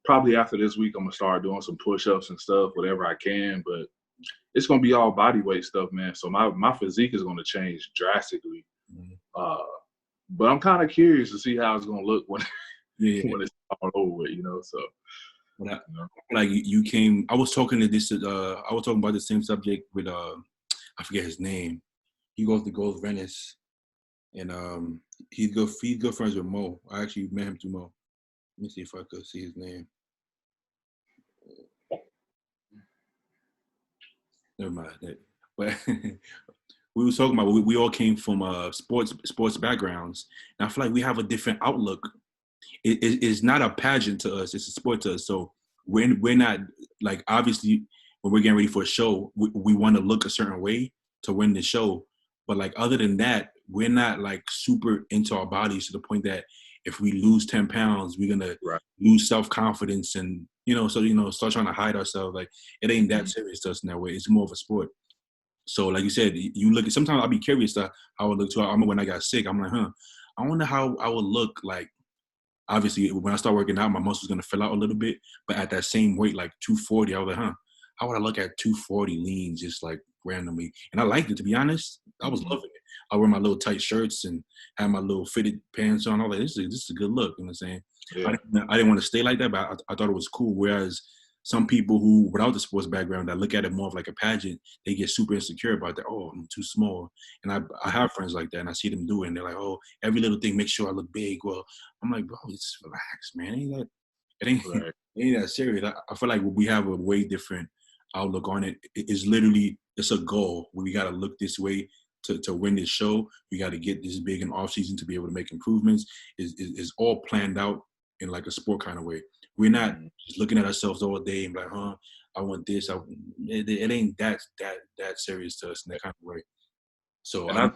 [SPEAKER 2] Probably after this week, I'm gonna start doing some push-ups and stuff, whatever I can. But it's gonna be all body weight stuff, man. So my physique is gonna change drastically.
[SPEAKER 1] Mhm.
[SPEAKER 2] Uh, but I'm kind of curious to see how it's gonna look when
[SPEAKER 1] Yeah, yeah.
[SPEAKER 2] when it's all over with, So
[SPEAKER 1] But
[SPEAKER 2] you know,
[SPEAKER 1] like you came. I was talking to this. I was talking about the same subject with I forget his name. He goes to Gold Venice, and he's good friends with Mo. I actually met him through Mo. Let me see if I could see his name. Never mind that. But we were talking about we all came from sports backgrounds, and I feel like we have a different outlook. It's not a pageant to us; it's a sport to us. So we're not like obviously when we're getting ready for a show, we want to look a certain way to win the show. But like other than that, we're not like super into our bodies to the point that if we lose 10 pounds, we're gonna
[SPEAKER 2] right?
[SPEAKER 1] lose self-confidence and start trying to hide ourselves. Like it ain't that
[SPEAKER 2] Mhm.
[SPEAKER 1] serious to us in that way. It's more of a sport. So, like you said, you look at. Sometimes I'll be curious to how it look too. I remember when I got sick. I'm like, I wonder how I would look like. Obviously, when I start working out, my muscles gonna fill out a little bit. But at that same weight, like 240, I was like, how would I look at 240 lean just like randomly? And I liked it, to be honest. I was
[SPEAKER 2] Mhm.
[SPEAKER 1] loving it. I wear my little tight shirts and have my little fitted pants on. I was like, this is a good look. You know what I'm saying?
[SPEAKER 2] Yeah.
[SPEAKER 1] I didn't want to stay like that, but I thought it was cool. Whereas some people who, without the sports background, that look at it more of like a pageant, they get super insecure about that. Oh, I'm too small. And I
[SPEAKER 2] Mhm.
[SPEAKER 1] have friends like that, and I see them do it, and they're like, oh, every little thing makes sure I look big. Well, I'm like, bro, just relax, man. It ain't
[SPEAKER 2] Right.
[SPEAKER 1] it ain't that serious. I feel like we have a way different outlook on it. It's literally it's a goal. We got to look this way to win this show. We got to get this big in off season to be able to make improvements. Is all planned out in like a sport kind of way. We're not
[SPEAKER 2] Mhm.
[SPEAKER 1] just looking at ourselves all day and be like, I want this. It ain't that serious to us in that kind of way. So
[SPEAKER 2] And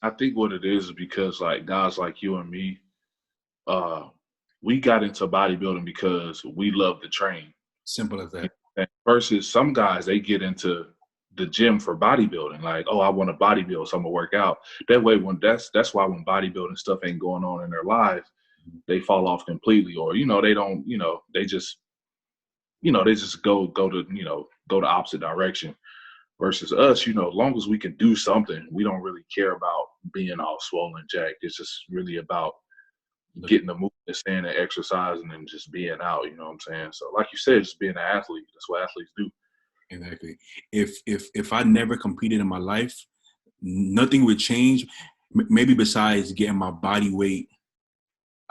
[SPEAKER 2] I think what it is because like guys like you and me, uh, we got into bodybuilding because we love to train.
[SPEAKER 1] simple as that.
[SPEAKER 2] And versus some guys, they get into the gym for bodybuilding. Like, oh, I want to bodybuild, so I'm gonna work out. That way, when that's why when bodybuilding stuff ain't going on in their lives, they fall off completely, or they don't, they just go the opposite direction. Versus us, as long as we can do something, we don't really care about being all swollen jacked. It's just really about
[SPEAKER 1] Look,
[SPEAKER 2] getting the movement, staying and exercising, and just being out. You know what I'm saying? So, like you said, just being an athlete. That's what athletes do.
[SPEAKER 1] Exactly. If I never competed in my life, nothing would change. Maybe besides getting my body weight,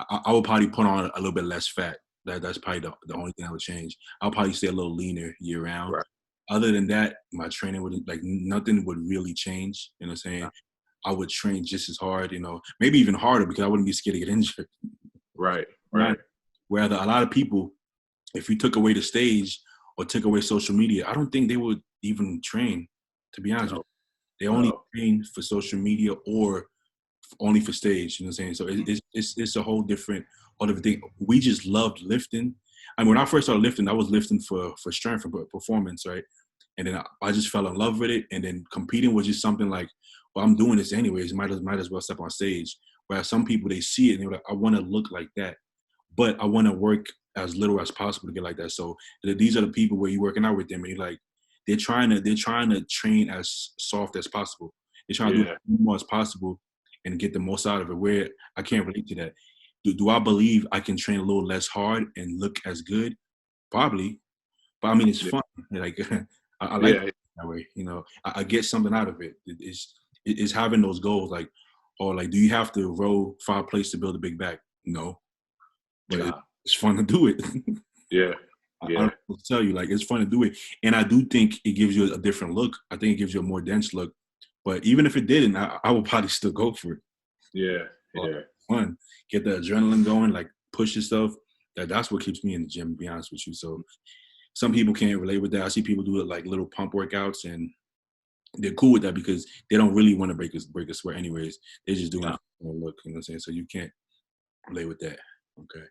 [SPEAKER 1] I would probably put on a little bit less fat. That's probably the only thing I would change. I'll probably stay a little leaner year round.
[SPEAKER 2] Right.
[SPEAKER 1] Other than that, my training would like nothing would really change. You know what I'm saying? I would train just as hard, maybe even harder because I wouldn't be scared to get injured.
[SPEAKER 2] Right.
[SPEAKER 1] Right.
[SPEAKER 2] Right.
[SPEAKER 1] Whereas a lot of people, if you took away the stage or took away social media, I don't think they would even train, to be honest with
[SPEAKER 2] No.
[SPEAKER 1] you. They only
[SPEAKER 2] No.
[SPEAKER 1] train for social media or only for stage, you know what I'm saying? So it's a whole different thing. We just loved lifting. I mean, when I first started lifting, I was lifting for strength and performance, right? And then I just fell in love with it. And then competing was just something like, well, I'm doing this anyways. Might as well step on stage. Whereas some people, they see it and they're like, I want to look like that, but I want to work as little as possible to get like that. So these are the people where you're working out with them and you're like, they're trying to train as soft as possible. They're trying to do
[SPEAKER 2] Yeah.
[SPEAKER 1] as more as possible and get the most out of it. Where I can't relate to that. Do I believe I can train a little less hard and look as good? Probably, but I mean it's
[SPEAKER 2] Yeah.
[SPEAKER 1] fun. Like I like it
[SPEAKER 2] Yeah.
[SPEAKER 1] that way. I get something out of it. It's having those goals. Like, or like, do you have to row 5 plates to build a big back? No, but
[SPEAKER 2] Nah.
[SPEAKER 1] it's fun to do it.
[SPEAKER 2] Yeah.
[SPEAKER 1] I don't
[SPEAKER 2] Yeah.
[SPEAKER 1] know what to tell you. Like, it's fun to do it, and I do think it gives you a different look. I think it gives you a more dense look. But even if it didn't, I would probably still go for it.
[SPEAKER 2] Yeah.
[SPEAKER 1] Well,
[SPEAKER 2] Yeah.
[SPEAKER 1] fun, get the adrenaline going, like push yourself. That's what keeps me in the gym. To be honest with you, so some people can't relate with that. I see people do it like little pump workouts, and they're cool with that because they don't really want to break a sweat anyways. They're just doing
[SPEAKER 2] Nah.
[SPEAKER 1] it for the look. You know what I'm saying? So you can't relate with that. Okay.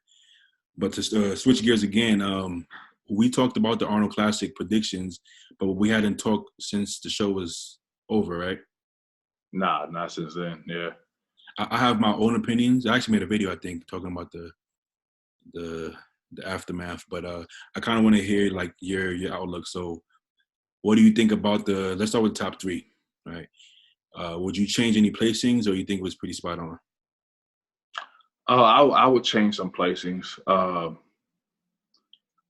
[SPEAKER 1] But to switch gears again, we talked about the Arnold Classic predictions, but we hadn't talked since the show was over, right?
[SPEAKER 2] Nah. Not since then. Yeah.
[SPEAKER 1] I have my own opinions. I actually made a video, I think, talking about the the aftermath, but I kind of want to hear like your outlook. So, what do you think about the? Let's start with the top three, right? Would you change any placings, or you think it was pretty spot on?
[SPEAKER 2] I would change some placings.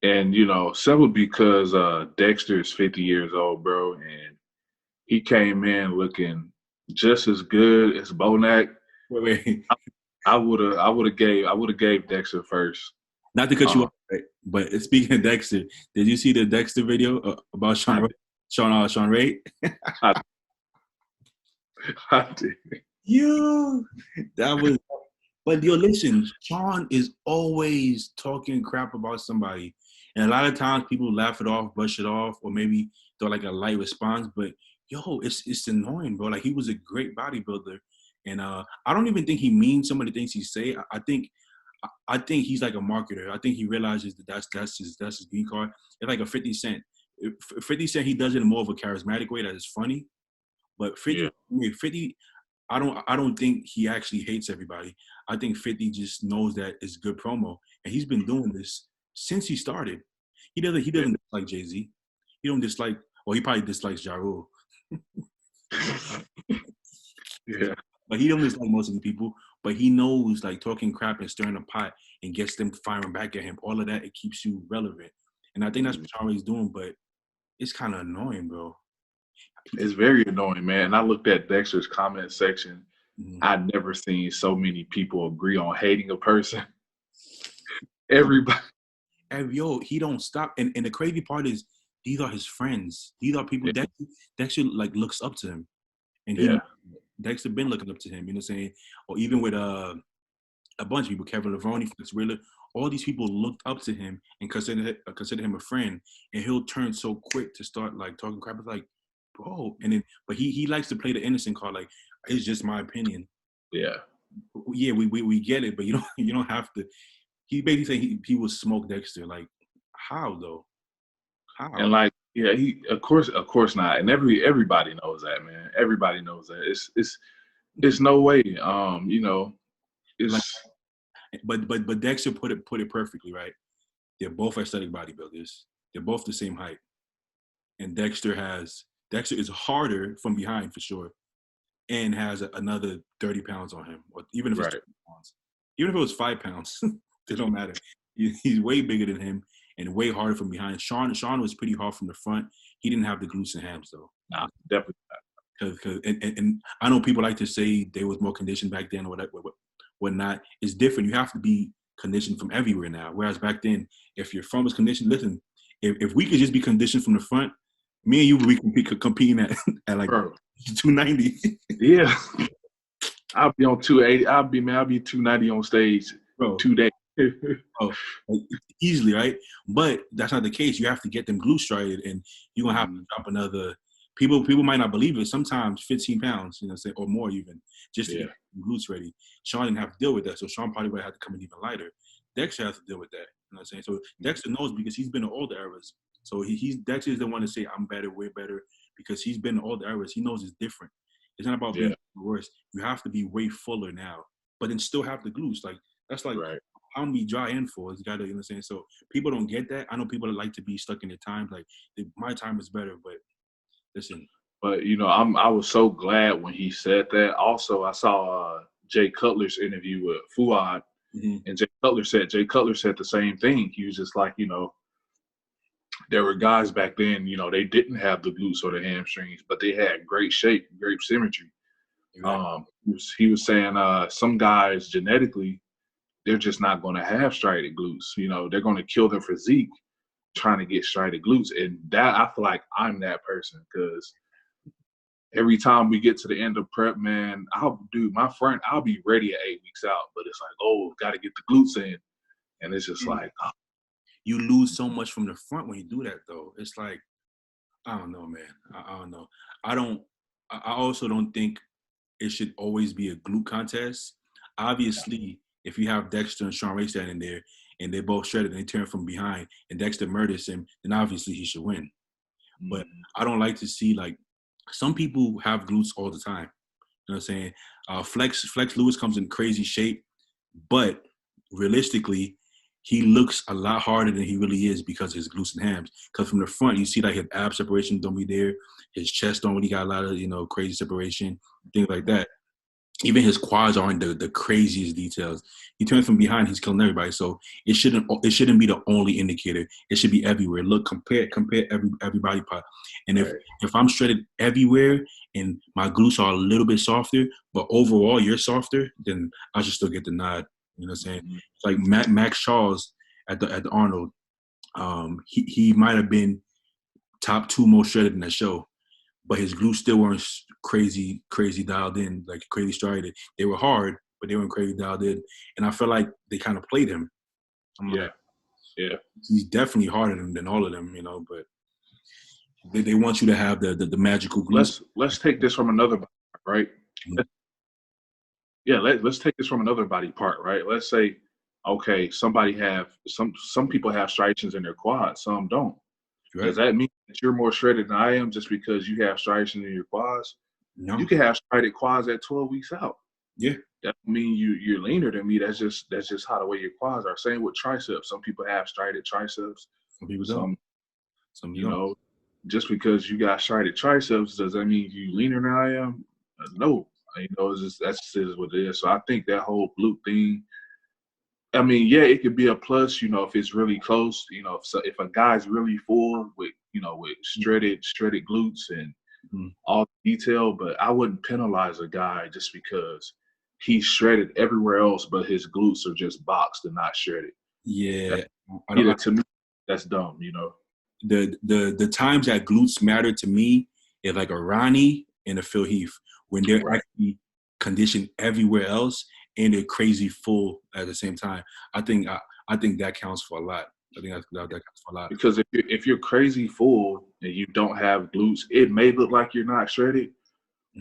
[SPEAKER 2] And simply because Dexter is 50 years old, bro, and he came in looking just as good as Bonac.
[SPEAKER 1] Wait.
[SPEAKER 2] I would have gave Dexter first.
[SPEAKER 1] Not to cut you
[SPEAKER 2] Um,
[SPEAKER 1] off, right? But speaking of Dexter, did you see the Dexter video about
[SPEAKER 2] I,
[SPEAKER 1] Sean Ray?
[SPEAKER 2] I, I did.
[SPEAKER 1] You, that was. But yo, listen, Sean is always talking crap about somebody, and a lot of times people laugh it off, brush it off, or maybe throw like a light response. But yo, it's annoying, bro. Like he was a great bodybuilder, and I don't even think he means some of the things he say. I think he's like a marketer. I think he realizes that that's his green card. It's like a 50 Cent. 50 Cent, he does it in more of a charismatic way that is funny. But
[SPEAKER 2] Yeah,
[SPEAKER 1] 50, I don't think he actually hates everybody. I think 50 just knows that it's good promo, and he's been doing this since he started.
[SPEAKER 2] yeah,
[SPEAKER 1] He doesn't dislike Jay-Z. He don't dislike. Well, he probably dislikes Ja Rule,
[SPEAKER 2] yeah,
[SPEAKER 1] but he don't dislike most of the people. But he knows like talking crap and stirring a pot and gets them firing back at him. All of that, it keeps you relevant, and I think that's what Sean Ray's doing. But it's kind of annoying, bro.
[SPEAKER 2] it's very annoying, man. And I looked at Dexter's comment section.
[SPEAKER 1] Mhm.
[SPEAKER 2] I'd never seen so many people agree on hating a person. Everybody,
[SPEAKER 1] And yo, he don't stop. And the crazy part is, these are his friends. These are people
[SPEAKER 2] yeah,
[SPEAKER 1] Dexter like looks up to him, and
[SPEAKER 2] yeah,
[SPEAKER 1] Dexter been looking up to him. You know what I'm saying? Or even with a bunch of people, Kevin Levrone, Fritz Wheeler, all these people looked up to him and consider him a friend. And he'll turn so quick to start like talking crap. It's like, bro. And then, but he likes to play the innocent card. Like, it's just my opinion.
[SPEAKER 2] yeah.
[SPEAKER 1] Yeah, we get it, but you don't have to. He basically said he will smoke Dexter. Like, how though?
[SPEAKER 2] And
[SPEAKER 1] How?
[SPEAKER 2] like, yeah, he of course not. And everybody knows that, man. Everybody knows that. It's no way.
[SPEAKER 1] Like,
[SPEAKER 2] It's
[SPEAKER 1] but Dexter put it perfectly, right? They're both athletic bodybuilders. They're both the same height, and Dexter is harder from behind for sure, and has another 30 pounds on him, or even if it's
[SPEAKER 2] right.
[SPEAKER 1] 20 pounds, even if it was 5 pounds, it don't matter. He's way bigger than him and way harder from behind. Sean was pretty hard from the front. he didn't have the glutes and hams though.
[SPEAKER 2] Nah, definitely.
[SPEAKER 1] Because and I know people like to say they was more conditioned back then or whatever, whatnot. It's different. You have to be conditioned from everywhere now. Whereas back then, if your front was conditioned, listen, if we could just be conditioned from the front, me and you would be competing at like
[SPEAKER 2] Bro.
[SPEAKER 1] 290.
[SPEAKER 2] Yeah. I'll be on 280. I'll be 290 on stage
[SPEAKER 1] Bro.
[SPEAKER 2] 2 days.
[SPEAKER 1] Oh, like, easily, right? But that's not the case. You have to get them glutes started, and you're gonna have to drop another. People might not believe it. Sometimes 15 pounds, say, or more even, just to get glutes ready. Sean didn't have to deal with that, so Sean probably would have to come in even lighter. Dexter has to deal with that. You know what I'm saying? So Dexter knows because he's been in all the eras. So he's Dexter is the one to say I'm better, way better, because he's been in all the eras. He knows it's different. It's not about being worse. You have to be way fuller now, but then still have the glutes. Like that's like.
[SPEAKER 2] Right.
[SPEAKER 1] I'm gonna be dry and full. It's gotta, you know what I'm saying? So people don't get that. I know people that like to be stuck in their time. Like my time is better, but listen.
[SPEAKER 2] But I was so glad when he said that. Also, I saw Jay Cutler's interview with Fuad, and Jay Cutler said the same thing. He was just like, there were guys back then, they didn't have the glutes or the hamstrings, but they had great shape, great symmetry. Exactly. He was saying some guys genetically, they're just not going to have striated glutes. They're going to kill their physique trying to get striated glutes. And that, I feel like I'm that person, because every time we get to the end of prep, man, I'll be ready at 8 weeks out. But it's like, oh, got to get the glutes in. And it's just like, oh.
[SPEAKER 1] You lose so much from the front when you do that, though. It's like, I don't know, man. I don't know. I also don't think it should always be a glute contest. Obviously, if you have Dexter and Sean Ray standing there and they're both shredded and they turn from behind and Dexter murders him, then obviously he should win. But I don't like to see, like, some people have glutes all the time. You know what I'm saying? Flex Lewis comes in crazy shape, but realistically, he looks a lot harder than he really is because of his glutes and hams. Because from the front, you see like his ab separation don't be there. His chest don't really got a lot of, crazy separation, things like that. Even his quads aren't the craziest details. He turns from behind, he's killing everybody. So it shouldn't be the only indicator. It should be everywhere. Look, compare every body part. And if I'm shredded everywhere and my glutes are a little bit softer, but overall you're softer, then I should still get the nod. You know what I'm saying? It's like Max Charles at the Arnold. He might have been top 2 most shredded in that show, but his glutes still weren't crazy dialed in, like crazy striated. They were hard, but they weren't crazy dialed in. And I feel like they kind of played him.
[SPEAKER 2] Yeah.
[SPEAKER 1] He's definitely harder than all of them, but they want you to have the magical glutes.
[SPEAKER 2] Let's take this from another body, right? Let's take this from another body part, right? Let's say, okay, some people have striations in their quads, some don't. Right. Does that mean that you're more shredded than I am just because you have striations in your quads? No. You can have striated quads at 12 weeks out.
[SPEAKER 1] Yeah.
[SPEAKER 2] That doesn't mean you're leaner than me. That's just how the way your quads are. Same with triceps. Some people have striated triceps.
[SPEAKER 1] Some people don't.
[SPEAKER 2] Some don't. Just because you got striated triceps, does that mean you leaner than I am? No. That's just what it is. So I think that whole glute thing, I mean, yeah, it could be a plus, if it's really close, if a guy's really full with shredded glutes and all the detail, but I wouldn't penalize a guy just because he's shredded everywhere else, but his glutes are just boxed and not shredded.
[SPEAKER 1] Yeah.
[SPEAKER 2] To me, that's dumb,
[SPEAKER 1] The times that glutes matter to me is like a Ronnie and a Phil Heath, when they're actually conditioned everywhere else and they're crazy full at the same time. I think that counts for a lot. I think that counts for a lot.
[SPEAKER 2] Because if you're crazy full and you don't have glutes, it may look like you're not shredded,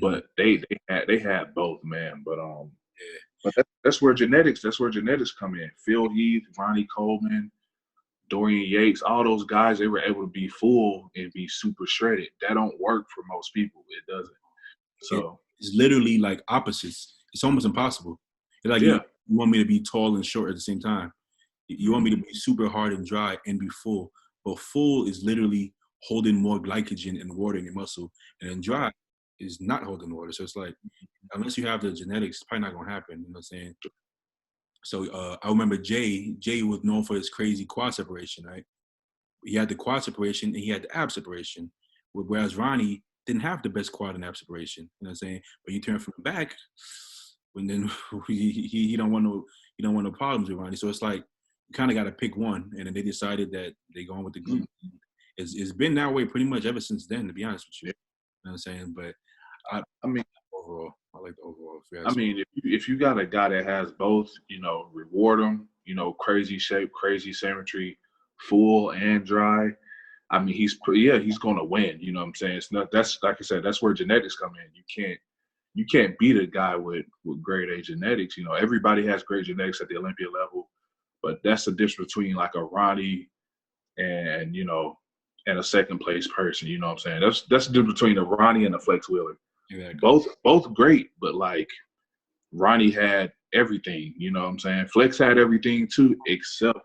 [SPEAKER 2] but they had both, man. But but that's where genetics come in. Phil Heath, Ronnie Coleman, Dorian Yates, all those guys, they were able to be full and be super shredded. That don't work for most people. It doesn't. So
[SPEAKER 1] it's literally like opposites. It's almost impossible. It's like you want me to be tall and short at the same time. You want me to be super hard and dry and be full. But full is literally holding more glycogen and water in your muscle. And then dry is not holding water. So it's like, unless you have the genetics, it's probably not going to happen. You know what I'm saying? So I remember Jay was known for his crazy quad separation, right? He had the quad separation and he had the ab separation. Whereas Ronnie didn't have the best quad and ab separation. You know what I'm saying? But you turn from the back, and then he don't want no problems with Ronnie. So it's like you kind of got to pick one, and then they decided that they going with the glute. It's been that way pretty much ever since then, to be honest with you. You know what I'm saying? But
[SPEAKER 2] I mean,
[SPEAKER 1] overall, I like the overall.
[SPEAKER 2] I mean, if you got a guy that has both, you know, reward him, you know, crazy shape, crazy symmetry, full and dry. I mean, he's going to win. You know what I'm saying? It's not, that's like I said, that's where genetics come in. You can't beat a guy with grade A genetics. You know, everybody has great genetics at the Olympia level, but that's the difference between like a Ronnie and, you know, and a second place person. You know what I'm saying? That's the difference between a Ronnie and a Flex Wheeler.
[SPEAKER 1] Exactly.
[SPEAKER 2] Both great, but like Ronnie had everything. You know what I'm saying? Flex had everything too, except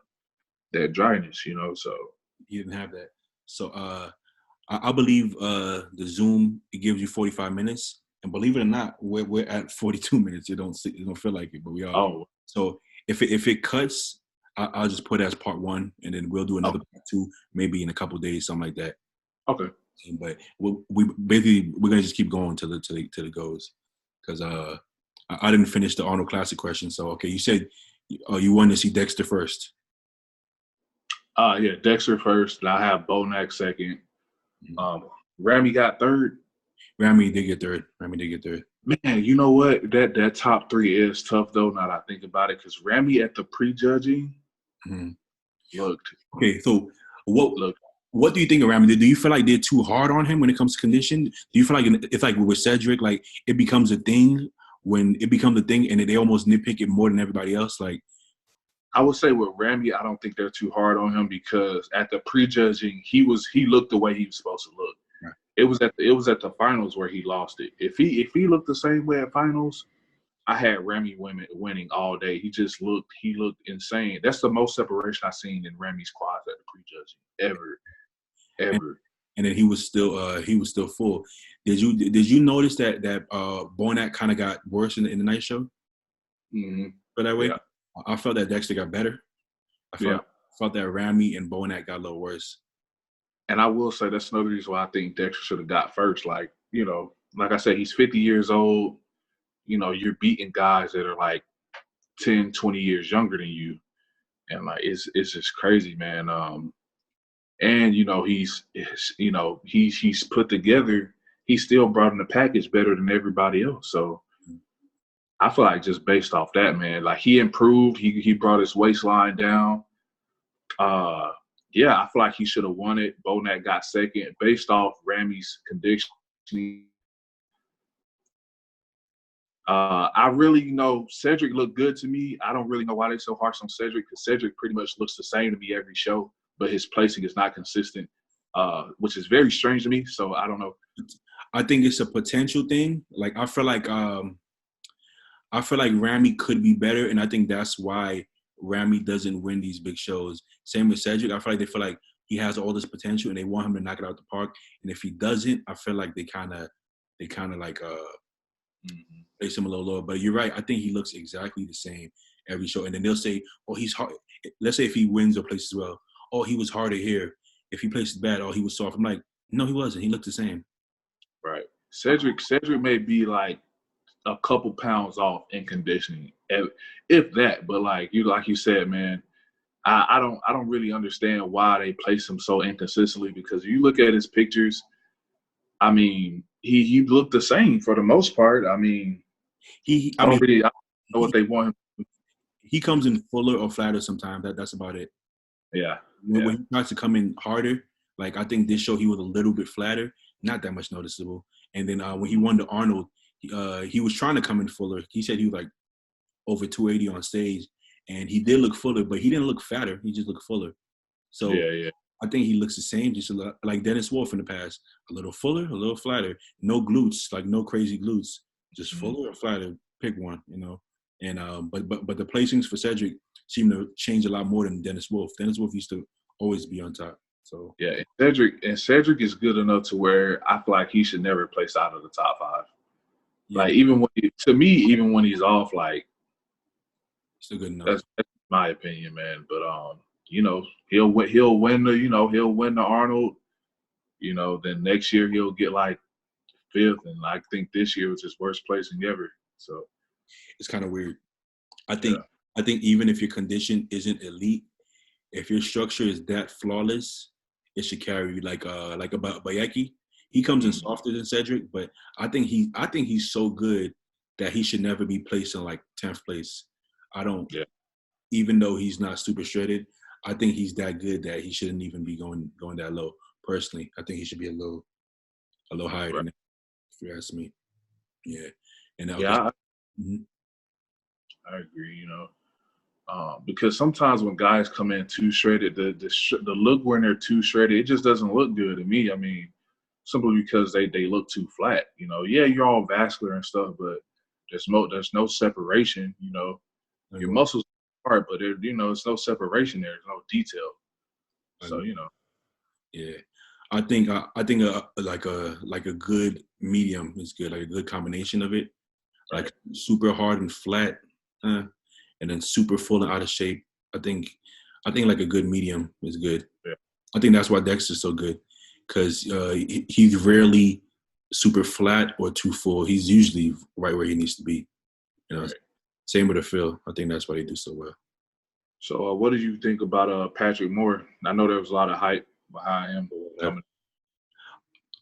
[SPEAKER 2] that dryness. You know, so
[SPEAKER 1] he didn't have that. So I believe the Zoom, it gives you 45 minutes, and believe it or not, we're at 42 minutes. It don't feel like it, but we are.
[SPEAKER 2] oh,
[SPEAKER 1] So if it cuts, I'll just put it as part one, and then we'll do another part two, maybe in a couple of days, something like that.
[SPEAKER 2] Okay.
[SPEAKER 1] But we basically we're gonna just keep going till the goes, because I didn't finish the Arnold Classic question. So okay, you said you wanted to see Dexter first.
[SPEAKER 2] Yeah, Dexter first, and I have Bonac second. Ramy got third.
[SPEAKER 1] Ramy did get third.
[SPEAKER 2] Man, you know what? That top three is tough though. Now that I think about it, because Ramy at the prejudging looked.
[SPEAKER 1] Okay, so what do you think of Ramy? Do you feel like they're too hard on him when it comes to condition? Do you feel like it's like with Cedric, like it becomes a thing when it becomes a thing, and they almost nitpick it more than everybody else? Like,
[SPEAKER 2] I would say with Ramy, I don't think they're too hard on him because at the prejudging, he looked the way he was supposed to look.
[SPEAKER 1] right.
[SPEAKER 2] It was at the finals where he lost it. If he looked the same way at finals, I had Ramy winning all day. He looked insane. That's the most separation I've seen in Ramy's quads at the prejudging ever.
[SPEAKER 1] And then he was still full. Did you notice that Bonac kind of got worse in the night show?
[SPEAKER 2] Mm-hmm.
[SPEAKER 1] But that way,
[SPEAKER 2] yeah.
[SPEAKER 1] I felt that Dexter got better. I felt that Ramy and Bonac got a little worse.
[SPEAKER 2] And I will say that's another reason why I think Dexter should have got first. Like, you know, like I said, he's 50 years old. You know, you're beating guys that are like 10, 20 years younger than you. And like, it's just crazy, man. And, you know, he's put together, he still brought in the package better than everybody else. So I feel like just based off that, man, like he improved, he brought his waistline down. Yeah, I feel like he should have won it. Bonac got second based off Ramy's conditioning. I really, you know, Cedric looked good to me. I don't really know why they're so harsh on Cedric because Cedric pretty much looks the same to me every show, but his placing is not consistent, which is very strange to me. So I don't know.
[SPEAKER 1] I think it's a potential thing. Like I feel like Ramy could be better, and I think that's why Ramy doesn't win these big shows. Same with Cedric. I feel like they feel like he has all this potential, and they want him to knock it out the park. And if he doesn't, I feel like they kind of like place him a little lower. But you're right. I think he looks exactly the same every show. And then they'll say, "Oh, he's hard." Let's say if he wins or places well, "Oh, he was harder here." If he places bad, "Oh, he was soft." I'm like, no, he wasn't. He looked the same.
[SPEAKER 2] Right. Cedric may be like a couple pounds off in conditioning, if that. But like you said, man, I don't really understand why they place him so inconsistently because you look at his pictures. I mean, he looked the same for the most part. I mean, I don't know what they want him.
[SPEAKER 1] He comes in fuller or flatter sometimes. That's about it.
[SPEAKER 2] Yeah.
[SPEAKER 1] When he tries to come in harder, like I think this show he was a little bit flatter, not that much noticeable. And then when he won the Arnold, he was trying to come in fuller. He said he was like over 280 on stage, and he did look fuller, but he didn't look fatter. He just looked fuller. So I think he looks the same, just like Dennis Wolf in the past. A little fuller, a little flatter. No glutes, like no crazy glutes. Just fuller or flatter. Pick one, you know. And but the placings for Cedric seem to change a lot more than Dennis Wolf. Dennis Wolf used to always be on top. So
[SPEAKER 2] yeah, and Cedric is good enough to where I feel like he should never place out of the top 5. Yeah. Like even when he's off, like
[SPEAKER 1] still good enough.
[SPEAKER 2] That's my opinion, man. But you know, he'll win the Arnold. then next year he'll get like fifth, and I think this year was his worst placing ever. So
[SPEAKER 1] It's kind of weird. I think
[SPEAKER 2] yeah,
[SPEAKER 1] I think even if your condition isn't elite, if your structure is that flawless, it should carry you like about Bayeki. He comes in
[SPEAKER 2] mm,
[SPEAKER 1] softer than Cedric, but I think he's so good that he should never be placed in like 10th place. I don't
[SPEAKER 2] yeah,
[SPEAKER 1] even though he's not super shredded, I think he's that good that he shouldn't even be going that low. Personally, I think he should be a little higher
[SPEAKER 2] right.
[SPEAKER 1] than that, if you ask me. Yeah, and because
[SPEAKER 2] Yeah, I agree. Because sometimes when guys come in too shredded, the look when they're too shredded, it just doesn't look good to me. I mean, simply because they look too flat. Yeah, you're all vascular and stuff, but there's no separation. Your muscles are hard, but it's no separation there. There's no detail. So
[SPEAKER 1] yeah, I think like a good medium is good, like a good combination of it, like
[SPEAKER 2] right.
[SPEAKER 1] super hard and flat, uh, and then super full and out of shape. I think like a good medium is good.
[SPEAKER 2] Yeah,
[SPEAKER 1] I think that's why Dexter's so good because he's rarely super flat or too full. He's usually right where he needs to be. You know,
[SPEAKER 2] right.
[SPEAKER 1] same with the Phil. I think that's why they do so well.
[SPEAKER 2] So what did you think about Patrick Moore? I know there was a lot of hype behind him
[SPEAKER 1] Uh,
[SPEAKER 2] coming.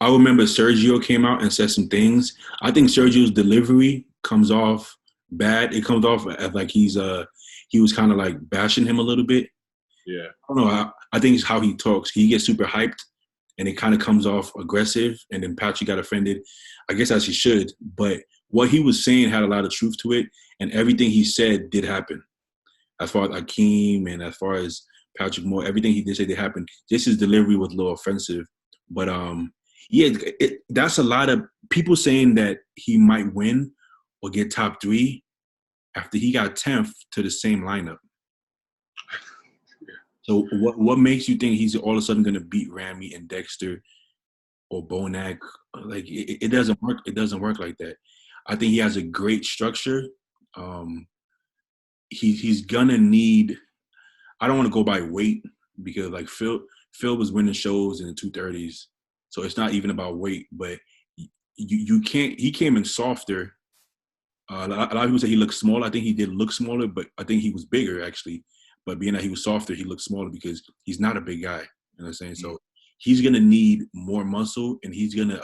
[SPEAKER 1] I remember Sergio came out and said some things. I think Sergio's delivery comes off bad. It comes off as like he was kind of like bashing him a little bit.
[SPEAKER 2] Yeah,
[SPEAKER 1] I don't know. I think it's how he talks. He gets super hyped, and it kind of comes off aggressive. And then Patrick got offended, I guess as he should. But what he was saying had a lot of truth to it, and everything he said did happen. As far as Akeem and as far as Patrick Moore, everything he did say did happen. Just his delivery was a little offensive, but yeah, that's a lot of people saying that he might win or get top three after he got 10th to the same lineup. So what makes you think he's all of a sudden going to beat Ramy and Dexter or Bonac? Like it doesn't work. It doesn't work like that. I think he has a great structure. Um, he's gonna need. I don't want to go by weight because like Phil was winning shows in the 230s, so it's not even about weight. But you can't. He came in softer. A lot of people say he looked small. I think he did look smaller, but I think he was bigger actually. But being that he was softer, he looked smaller because he's not a big guy. You know what I'm saying?
[SPEAKER 2] mm,
[SPEAKER 1] So he's gonna need more muscle, and he's gonna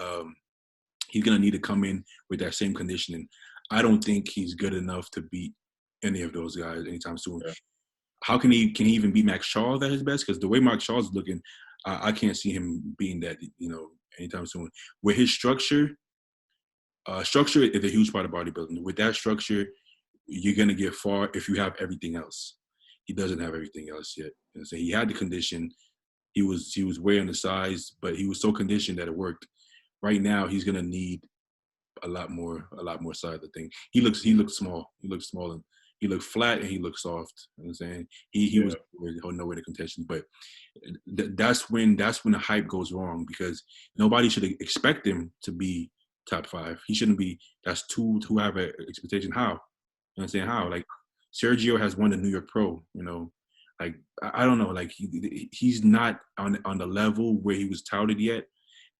[SPEAKER 1] need to come in with that same conditioning. I don't think he's good enough to beat any of those guys anytime soon.
[SPEAKER 2] yeah,
[SPEAKER 1] How can he even beat Max Charles at his best? Because the way Max Charles is looking, I can't see him beating that anytime soon. With his structure is a huge part of bodybuilding. With that structure, you're gonna get far if you have everything else. He doesn't have everything else yet. So he had the condition. He was way on the size, but he was so conditioned that it worked. Right now, he's gonna need a lot more size. I think he looks small. He looks small and he looked flat and he looked soft. You know what I'm saying he was
[SPEAKER 2] yeah,
[SPEAKER 1] nowhere to contention. But that's when the hype goes wrong because nobody should expect him to be top five. He shouldn't be. That's too high of an expectation. How? You know what I'm saying? How? Like Sergio has won the New York Pro. Like I don't know. Like he's not on the level where he was touted yet,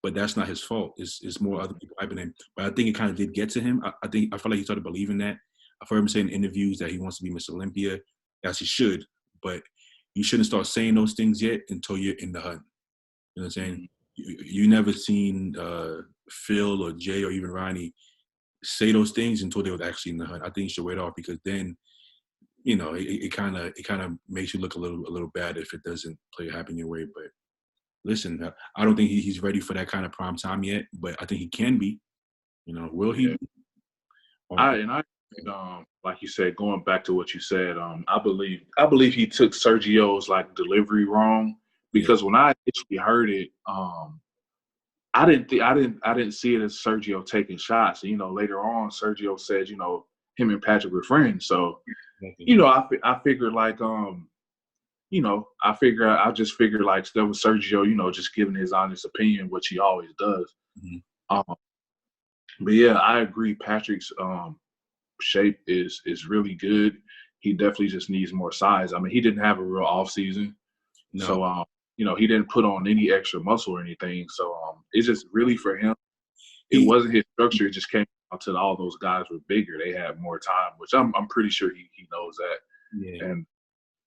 [SPEAKER 1] but that's not his fault. It's more other people hyping him. But I think it kind of did get to him. I feel like he started believing that. I've heard him say in interviews that he wants to be Miss Olympia, as he should. But you shouldn't start saying those things yet until you're in the hunt. You know what I'm saying?
[SPEAKER 2] mm,
[SPEAKER 1] You never seen Phil or Jay or even Ronnie say those things until they was actually in the hunt. I think you should wait off because then it kind of makes you look a little bad if it doesn't play happen your way. But listen, I don't think he's ready for that kind of prime time yet, but I think he can be. Will he?
[SPEAKER 2] yeah. I like you said, going back to what you said, I believe he took Sergio's like delivery wrong
[SPEAKER 1] Yeah,
[SPEAKER 2] because when I initially heard it, I didn't see it as Sergio taking shots. Later on, Sergio said, him and Patrick were friends. So,
[SPEAKER 1] exactly.
[SPEAKER 2] I figured like I just figured like that was Sergio, just giving his honest opinion, which he always does.
[SPEAKER 1] Mhm.
[SPEAKER 2] Um, but yeah, I agree. Patrick's shape is really good. He definitely just needs more size. I mean, he didn't have a real off season,
[SPEAKER 1] No,
[SPEAKER 2] so he didn't put on any extra muscle or anything. So it's just really for him. It
[SPEAKER 1] He,
[SPEAKER 2] wasn't his structure. It just came out to all those guys were bigger. They had more time, which I'm pretty sure he knows
[SPEAKER 1] yeah,
[SPEAKER 2] that.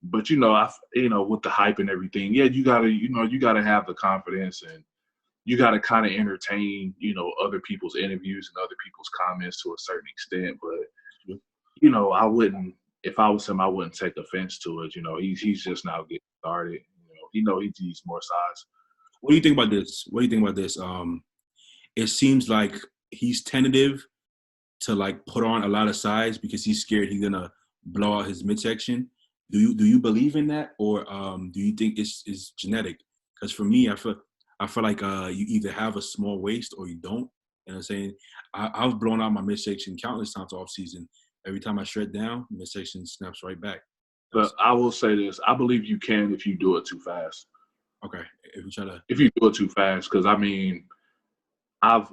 [SPEAKER 2] But with the hype and everything, yeah, you gotta have the confidence, and you gotta kind of entertain, other people's interviews and other people's comments to a certain extent. But I wouldn't, if I was him, I wouldn't take offense to it. He's just now getting started. He needs more size.
[SPEAKER 1] what do you think about this? What do you think about this? It seems like he's tentative to like put on a lot of size because he's scared he's gonna blow out his midsection. Do you believe in that, or do you think it's genetic? Because for me, I feel like you either have a small waist or you don't. And I'm saying I've blown out my midsection countless times off season. Every time I shred down, midsection snaps right back.
[SPEAKER 2] But I will say this: I believe you can if you do it too fast.
[SPEAKER 1] Okay, if you try to,
[SPEAKER 2] If you do it too fast, because I mean, I've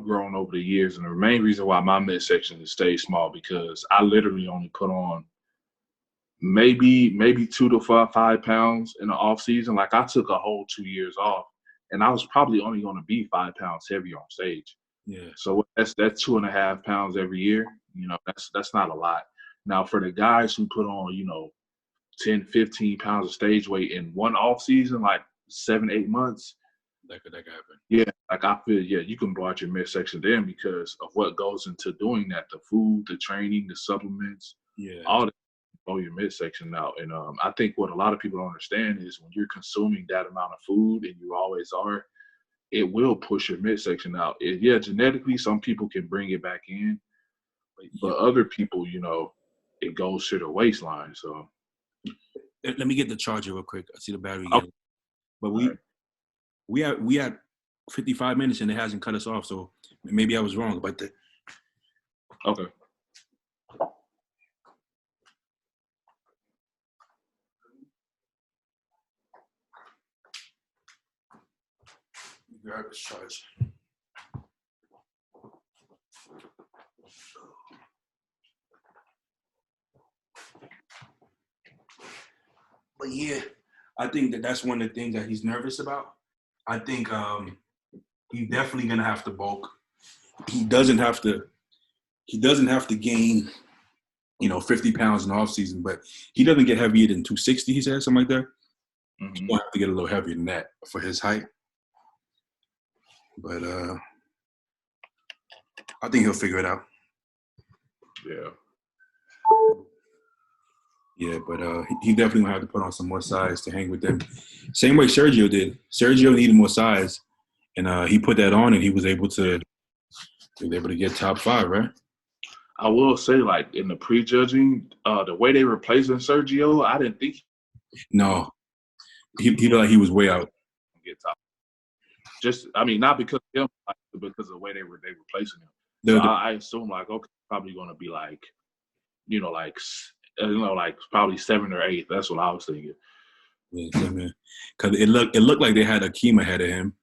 [SPEAKER 2] grown over the years, and the main reason why my midsection has stayed small because I literally only put on maybe 2 to 5 pounds in the off season. Like I took a whole 2 years off, and I was probably only going to be 5 pounds heavier on stage.
[SPEAKER 1] yeah,
[SPEAKER 2] So that's 2.5 pounds every year. That's not a lot. Now for the guys who put on 10, 15 pounds of stage weight in one off season, like 7, 8 months.
[SPEAKER 1] that could happen.
[SPEAKER 2] Yeah, like I feel, yeah, you can blow out your midsection then because of what goes into doing that: the food, the training, the supplements,
[SPEAKER 1] Yeah,
[SPEAKER 2] all that blow your midsection out. And I think what a lot of people don't understand is when you're consuming that amount of food, and you always are, it will push your midsection out. Yeah, genetically, some people can bring it back in,
[SPEAKER 1] yeah.
[SPEAKER 2] but other people, it goes to the waistline. So,
[SPEAKER 1] Let me get the charger real quick. I see the battery
[SPEAKER 2] okay,
[SPEAKER 1] again. But
[SPEAKER 2] all right.
[SPEAKER 1] we had 55 minutes and it hasn't cut us off. So maybe I was wrong. But
[SPEAKER 2] Okay.
[SPEAKER 1] grab the charge. But yeah, I think that's one of the things that he's nervous about. I think he's definitely gonna have to bulk. He doesn't have to. He doesn't have to gain, 50 pounds in the off season, but he doesn't get heavier than 260. He said something like that. He's
[SPEAKER 2] Mm-hmm.
[SPEAKER 1] gonna have to get a little heavier than that for his height. But I think he'll figure it out.
[SPEAKER 2] Yeah.
[SPEAKER 1] Yeah, but he definitely gonna have to put on some more size to hang with them. Same way Sergio did. Sergio needed more size, and he put that on, and he was able to get top 5, right?
[SPEAKER 2] I will say, like in the prejudging, the way they were placing Sergio, I didn't think
[SPEAKER 1] No, he looked like he was way out.
[SPEAKER 2] he'd get top. Just, I mean, not because of him, like, because of the way they were placing him. So I assume like, okay, probably going to be like, like probably 7 or 8. That's what I was thinking.
[SPEAKER 1] Yeah, man. Because it looked like they had Akeem ahead of him.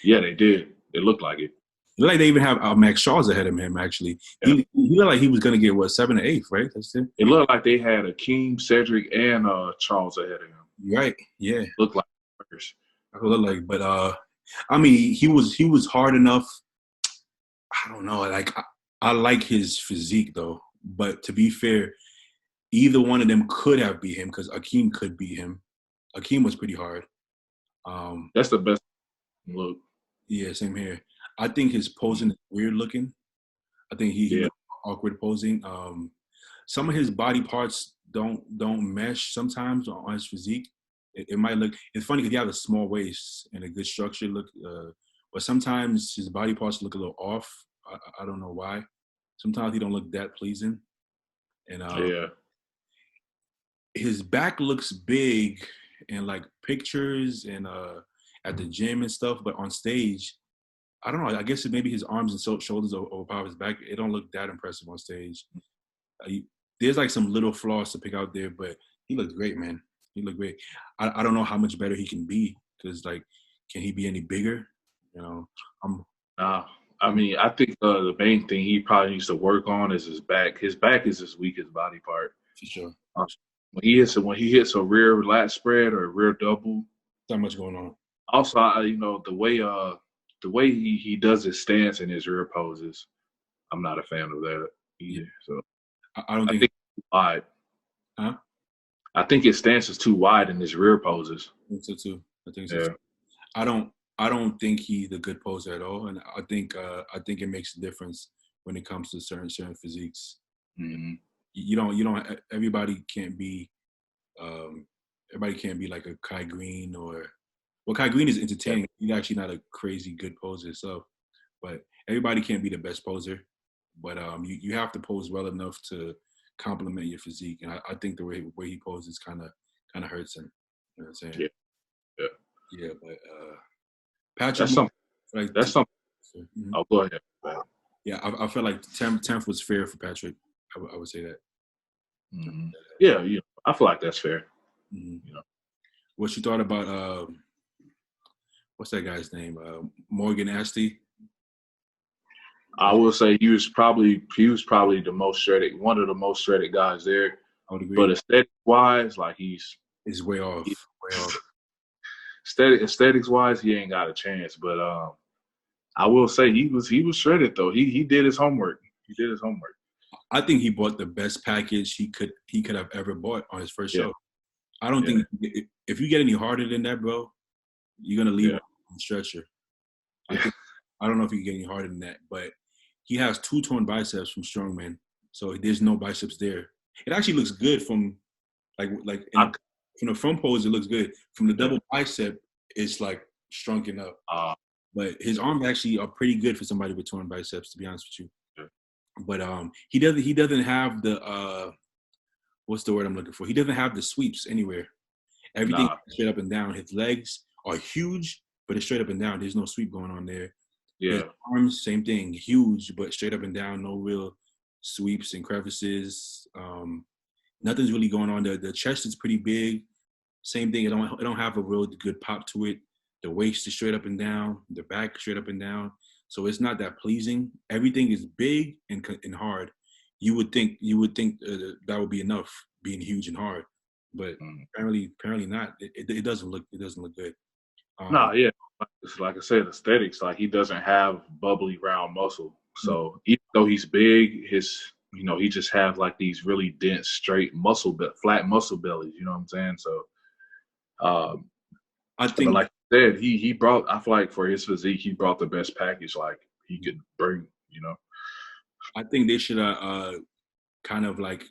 [SPEAKER 2] Yeah, they did. It looked like it.
[SPEAKER 1] It looked like they even have Max Shaw's ahead of him. Actually,
[SPEAKER 2] Yeah.
[SPEAKER 1] he looked like he was gonna get 7 or 8, right? That's it.
[SPEAKER 2] It looked like they had Akeem, Cedric, and Charles ahead of him.
[SPEAKER 1] Right. Yeah.
[SPEAKER 2] Looked like first.
[SPEAKER 1] That's what it looked like. But I mean, he was hard enough. I don't know. Like I like his physique though. But to be fair, either one of them could have beat him because Akeem could beat him. Akeem was pretty hard.
[SPEAKER 2] That's the best look.
[SPEAKER 1] Yeah, same here. I think his posing is weird looking. I think he looks awkward posing. Some of his body parts don't mesh sometimes on his physique. It might look. It's funny because he has a small waist and a good structure look, but sometimes his body parts look a little off. I don't know why. Sometimes he don't look that pleasing, and his back looks big in like pictures and at the gym and stuff, but on stage, I don't know. I guess maybe his arms and shoulders overpower his back. It don't look that impressive on stage. There's like some little flaws to pick out there, but he looked great, man. He looked great. I don't know how much better he can be because, like, can he be any bigger?
[SPEAKER 2] I mean, I think the main thing he probably needs to work on is his back. His back is his weakest body part.
[SPEAKER 1] For sure.
[SPEAKER 2] When he hits a rear lat spread or a rear double,
[SPEAKER 1] Not much going on.
[SPEAKER 2] Also, the way he does his stance and his rear poses, I'm not a fan of that
[SPEAKER 1] Yeah,
[SPEAKER 2] either. So
[SPEAKER 1] I don't
[SPEAKER 2] I
[SPEAKER 1] think.
[SPEAKER 2] think it's too wide.
[SPEAKER 1] Huh?
[SPEAKER 2] I think his stance is too wide in his rear poses.
[SPEAKER 1] I think so too. I think so too.
[SPEAKER 2] Yeah.
[SPEAKER 1] I don't. I don't think he's a good poser at all, and I think it makes a difference when it comes to certain physiques.
[SPEAKER 2] Hmm.
[SPEAKER 1] You don't. Um, everybody can't be like a Kai Green or. Well, Kai Green is
[SPEAKER 2] Yeah.
[SPEAKER 1] entertaining. He's actually not a crazy good poser himself, but everybody can't be the best poser. But you have to pose well enough to complement your physique, and I think the way he poses kind of hurts him. You know what I'm saying?
[SPEAKER 2] Yeah. Yeah.
[SPEAKER 1] Yeah, but Patrick,
[SPEAKER 2] That's something.
[SPEAKER 1] like,
[SPEAKER 2] That's something.
[SPEAKER 1] mhm.
[SPEAKER 2] Oh, go ahead.
[SPEAKER 1] Yeah, I felt like tenth was fair for Patrick. I would say that.
[SPEAKER 2] Hmm. Yeah. I feel like that's fair.
[SPEAKER 1] Mhm.
[SPEAKER 2] You know.
[SPEAKER 1] What you thought about what's that guy's name? Morgan Asty.
[SPEAKER 2] I will say he was probably the most shredded, one of the most shredded guys there.
[SPEAKER 1] I would
[SPEAKER 2] But
[SPEAKER 1] agree.
[SPEAKER 2] aesthetic wise, like he's
[SPEAKER 1] Is way
[SPEAKER 2] he,
[SPEAKER 1] off. Way off.
[SPEAKER 2] aesthetics wise, he ain't got a chance. But I will say he was shredded though. He did his homework. He did his homework.
[SPEAKER 1] I think he bought the best package he could have ever bought on his first
[SPEAKER 2] Yeah,
[SPEAKER 1] show. I don't
[SPEAKER 2] yeah,
[SPEAKER 1] think if you get any harder than that, bro, you're gonna leave
[SPEAKER 2] yeah,
[SPEAKER 1] on the stretcher. I
[SPEAKER 2] yeah.
[SPEAKER 1] think I don't know if you can get any harder than that, but he has two torn biceps from strongman, so there's no biceps there. It actually looks good from like in
[SPEAKER 2] I,
[SPEAKER 1] the from the front pose. It looks good from the
[SPEAKER 2] yeah.
[SPEAKER 1] double bicep. It's like shrunken up,
[SPEAKER 2] Uh,
[SPEAKER 1] but his arms actually are pretty good for somebody with torn biceps. To be honest with you,
[SPEAKER 2] yeah.
[SPEAKER 1] but he doesn't have the what's the word I'm looking for? He doesn't have the sweeps anywhere. Everything
[SPEAKER 2] Nah,
[SPEAKER 1] is straight up and down. His legs are huge, but it's straight up and down. There's no sweep going on there. His
[SPEAKER 2] yeah,
[SPEAKER 1] arms, same thing, huge, but straight up and down. No real sweeps and crevices. Nothing's really going on there. The chest is pretty big. Same thing. It don't have a real good pop to it. The waist is straight up and down. The back straight up and down. So it's not that pleasing. Everything is big and hard. You would think that would be enough, being huge and hard, but
[SPEAKER 2] mm.
[SPEAKER 1] apparently not. It doesn't look good. Um,
[SPEAKER 2] Nah, yeah. It's like I said, aesthetics. Like he doesn't have bubbly round muscle. So even though he's big, he just has like these really dense, straight flat muscle bellies. You know what I'm saying? So, um,
[SPEAKER 1] I
[SPEAKER 2] but
[SPEAKER 1] think
[SPEAKER 2] like I said, he brought. I feel like for his physique, he brought the best package like he could bring. You know?
[SPEAKER 1] I think they should kind of like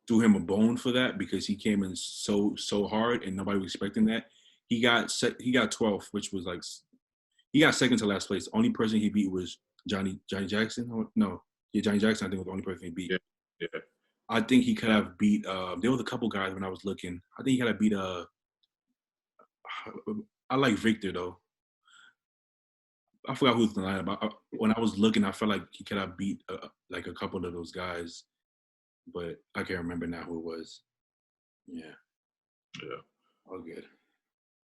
[SPEAKER 1] threw him a bone for that because he came in so hard and nobody was expecting that. He got 12th, which was like he got second to last place. Only person he beat was Johnny Jackson. No, yeah, Johnny Jackson. I think was the only person he beat.
[SPEAKER 2] Yeah, yeah,
[SPEAKER 1] I think he could have beat. There was a couple guys when I was looking. I think he could have beat. I like Victor though. I forgot who's the line, but when I was looking, I felt like he could have beat like a couple of those guys, but I can't remember now who it was. Yeah,
[SPEAKER 2] yeah.
[SPEAKER 1] all good.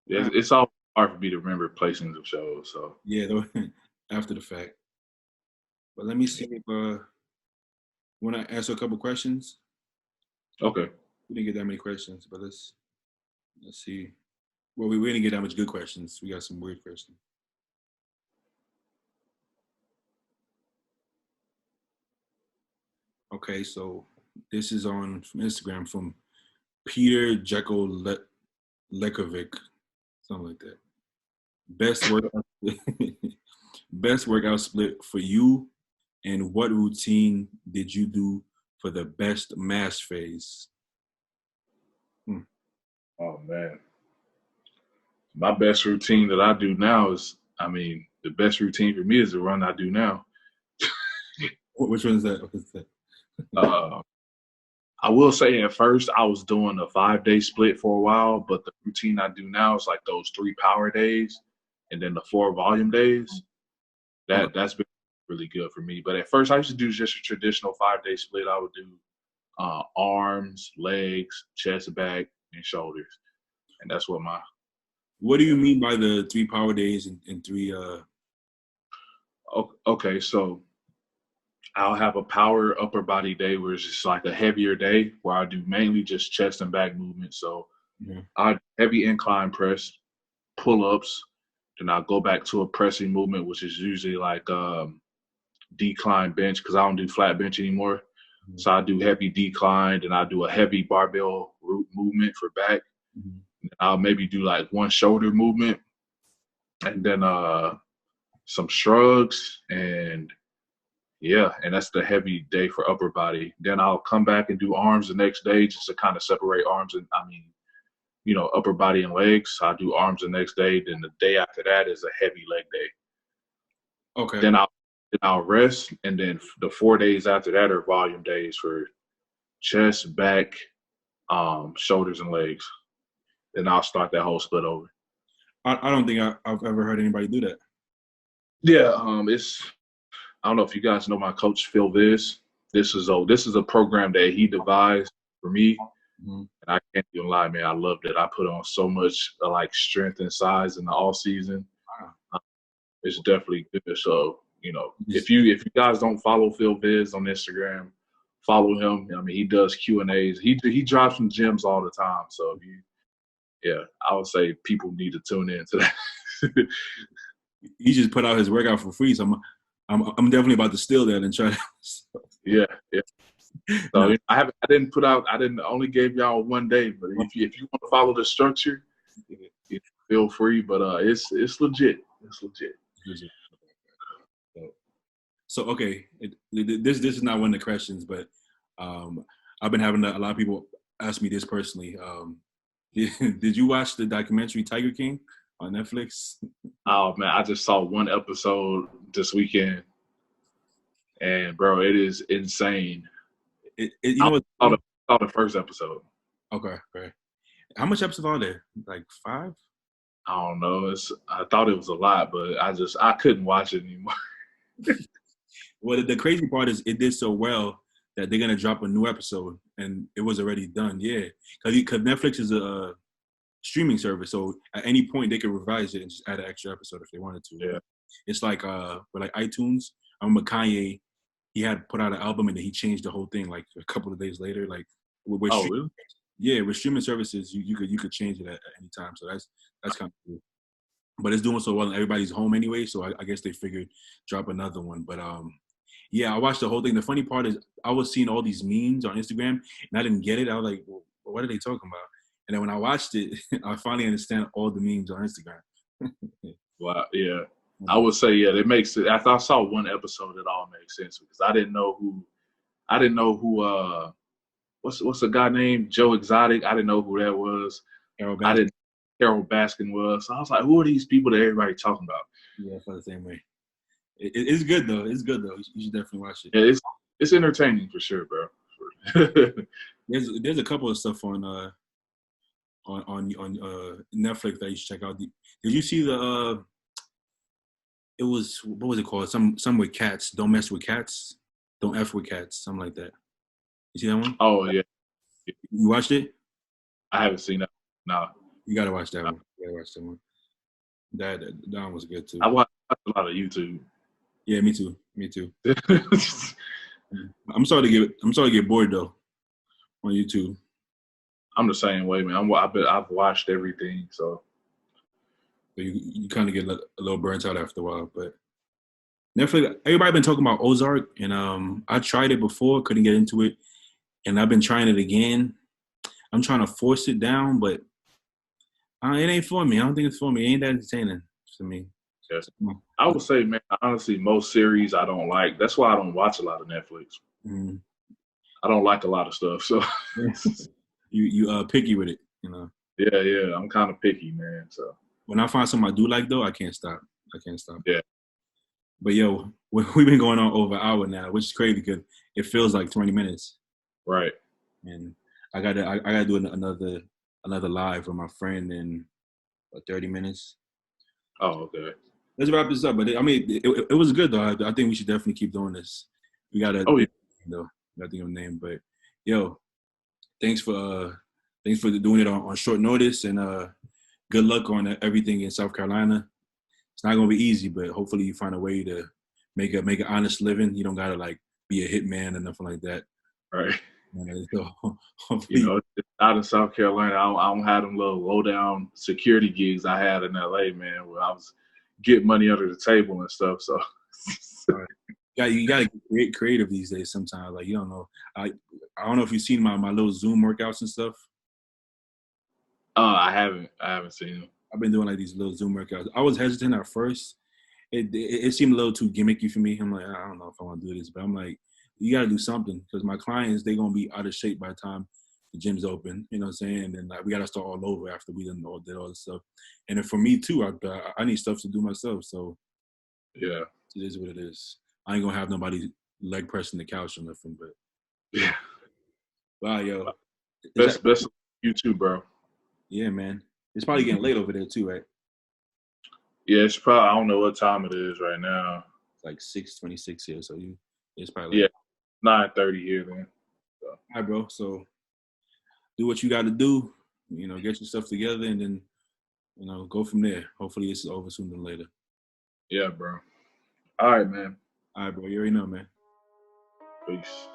[SPEAKER 2] Yeah,
[SPEAKER 1] All
[SPEAKER 2] it's,
[SPEAKER 1] right.
[SPEAKER 2] it's all hard for me to remember placings of shows. So
[SPEAKER 1] Yeah, though, after the fact. But let me see if want to answer a couple questions.
[SPEAKER 2] okay,
[SPEAKER 1] We didn't get that many questions, but let's see. Well, we didn't get that much good questions. We got some weird questions. Okay, so this is on from Instagram from Peter Jekyll Lekovic, something like that. Best workout, best workout split for you, and what routine did you do for the best mass phase? Hmm.
[SPEAKER 2] oh man, my best routine that I do now is, I mean, the best routine for me is the run I do now.
[SPEAKER 1] Which one is that? What is that?
[SPEAKER 2] Uh, I will say at first I was doing a 5 day split for a while, but the routine I do now is like those 3 power days and then the 4 volume days.
[SPEAKER 1] Okay.
[SPEAKER 2] That's been really good for me. But at first I used to do just a traditional 5 day split. I would do arms, legs, chest, back, and shoulders, and that's what my
[SPEAKER 1] What do you
[SPEAKER 2] yeah.
[SPEAKER 1] mean by the three power days and three?
[SPEAKER 2] Okay, so I'll have a power upper body day where it's just like a heavier day where I do mainly just chest and back movements. So
[SPEAKER 1] Yeah.
[SPEAKER 2] I heavy incline press, pull-ups, then I'll go back to a pressing movement, which is usually like decline bench because I don't do flat bench anymore.
[SPEAKER 1] Mhm.
[SPEAKER 2] So I do heavy decline, and I do a heavy barbell root movement for back.
[SPEAKER 1] Mhm.
[SPEAKER 2] I'll maybe do like one shoulder movement, and then some shrugs, and yeah, and that's the heavy day for upper body. Then I'll come back and do arms the next day just to kind of separate arms and upper body and legs. So I do arms the next day. Then the day after that is a heavy leg day.
[SPEAKER 1] Okay.
[SPEAKER 2] Then I'll rest, and then the 4 days after that are volume days for chest, back, shoulders, and legs. Then I'll start that whole split over.
[SPEAKER 1] I don't think I've ever heard anybody do that.
[SPEAKER 2] Yeah, it's I don't know if you guys know my coach Phil Viz. This is a program that he devised for me,
[SPEAKER 1] Mm-hmm.
[SPEAKER 2] and I can't even lie, man. I loved it. I put on so much like strength and size in the off season.
[SPEAKER 1] Wow.
[SPEAKER 2] It's definitely good. So
[SPEAKER 1] Just,
[SPEAKER 2] if you guys don't follow Phil Viz on Instagram, follow him. I mean, he does Q&As. He drops some gems all the time. So I would say people need to tune in to that.
[SPEAKER 1] he just put out his workout for free, so I'm definitely about to steal that and try to.
[SPEAKER 2] Yeah.
[SPEAKER 1] No,
[SPEAKER 2] So I didn't only gave y'all 1 day, but if you want to follow the structure, feel free. But it's legit. It's legit.
[SPEAKER 1] so okay, this is not one of the questions, but I've been having a lot of people ask me this personally. Did you watch the documentary Tiger King on Netflix?
[SPEAKER 2] Oh man, I just saw one episode this weekend, and bro, it is insane.
[SPEAKER 1] You
[SPEAKER 2] I
[SPEAKER 1] know what?
[SPEAKER 2] saw the first episode.
[SPEAKER 1] Okay, okay. How much episodes are there? Like 5?
[SPEAKER 2] I don't know. I thought it was a lot, but I couldn't watch it anymore.
[SPEAKER 1] Well, the crazy part is it did so well that they're gonna drop a new episode, and it was already done. Yeah, because Netflix is a streaming service, so at any point they could revise it and just add an extra episode if they wanted to.
[SPEAKER 2] Yeah.
[SPEAKER 1] It's like for like iTunes. I remember Kanye, he had put out an album and then he changed the whole thing like a couple of days later. Like with
[SPEAKER 2] Oh, really?
[SPEAKER 1] yeah, with streaming services, you could change it at any time. So that's kind of cool. But it's doing so well and everybody's home anyway, so I guess they figured drop another one. But yeah, I watched the whole thing. The funny part is I was seeing all these memes on Instagram and I didn't get it. I was like, well, what are they talking about? And then when I watched it, I finally understand all the memes on Instagram.
[SPEAKER 2] Wow. Yeah. I would say it makes it. After I saw one episode, it all makes sense because I didn't know who. What's the guy named Joe Exotic? I didn't know who that was. I didn't know Carol Baskin was. So I was like, who are these people that everybody talking about?
[SPEAKER 1] Yeah, I felt the same way. It's good though. It's good though. You should definitely watch it.
[SPEAKER 2] Yeah, it's entertaining for sure, bro.
[SPEAKER 1] There's a couple of stuff on Netflix that you should check out. Did you see the? It was, what was it called? Some with cats. Don't mess with cats. Don't f with cats. Something like that. You see that one?
[SPEAKER 2] Oh yeah,
[SPEAKER 1] You watched it?
[SPEAKER 2] I haven't seen that. No,
[SPEAKER 1] You gotta watch that one. You gotta watch that one. That one was good too.
[SPEAKER 2] I watch a lot of YouTube.
[SPEAKER 1] Yeah, me too. Me too. I'm sorry to get bored though on YouTube.
[SPEAKER 2] I'm the same way, man. I've watched everything, so
[SPEAKER 1] You kind of get a little burnt out after a while. But Netflix, everybody been talking about Ozark, and I tried it before, couldn't get into it, and I've been trying it again. I'm trying to force it down, but it ain't for me. I don't think it's for me. It ain't that entertaining to me.
[SPEAKER 2] yeah. I would say, man, honestly, most series I don't like. That's why I don't watch a lot of Netflix.
[SPEAKER 1] Mm-hmm.
[SPEAKER 2] I don't like a lot of stuff, so
[SPEAKER 1] you picky with it, you know.
[SPEAKER 2] Yeah. I'm kind of picky, man. So
[SPEAKER 1] When I find something I do like, though, I can't stop.
[SPEAKER 2] Yeah.
[SPEAKER 1] But yo, we've been going on over an hour now, which is crazy because it feels like 20 minutes.
[SPEAKER 2] Right.
[SPEAKER 1] And I gotta do another live with my friend in 30 minutes.
[SPEAKER 2] Oh, okay.
[SPEAKER 1] Let's wrap this up. But it was good though. I think we should definitely keep doing this. We gotta gotta think of a name. But yo, thanks for doing it on short notice, and good luck on everything in South Carolina. It's not gonna be easy, but hopefully you find a way to make an honest living. You don't gotta like be a hitman or nothing like that.
[SPEAKER 2] Right.
[SPEAKER 1] So hopefully
[SPEAKER 2] out in South Carolina. I don't have them little low down security gigs I had in LA, man, where I was getting money under the table and stuff. So
[SPEAKER 1] You gotta get creative these days. Sometimes, like you don't know. I don't know if you've seen my little Zoom workouts and stuff.
[SPEAKER 2] I haven't seen them.
[SPEAKER 1] I've been doing like these little Zoom workouts. I was hesitant at first. It seemed a little too gimmicky for me. I'm like, I don't know if I want to do this, but I'm like, you got to do something because my clients, they're gonna be out of shape by the time the gym's open. You know what I'm saying? And then like, we got to start all over after we did all this stuff. And then for me too, I need stuff to do myself. So
[SPEAKER 2] Yeah,
[SPEAKER 1] it is what it is. I ain't gonna have nobody leg pressing the couch or nothing. But
[SPEAKER 2] yeah.
[SPEAKER 1] wow, yo,
[SPEAKER 2] Best of you too, bro.
[SPEAKER 1] yeah, man. It's probably getting late over there too, right?
[SPEAKER 2] Yeah, it's probably I don't know what time it is right now.
[SPEAKER 1] It's like 6:26 here, so it's probably
[SPEAKER 2] Yeah,
[SPEAKER 1] like,
[SPEAKER 2] 9:30 here then. So,
[SPEAKER 1] all right, bro. So do what you got to do. You know, get your stuff together, and then go from there. Hopefully, this is over sooner than later.
[SPEAKER 2] yeah, bro. All right, man.
[SPEAKER 1] All right, bro. You already know, man.
[SPEAKER 2] Peace.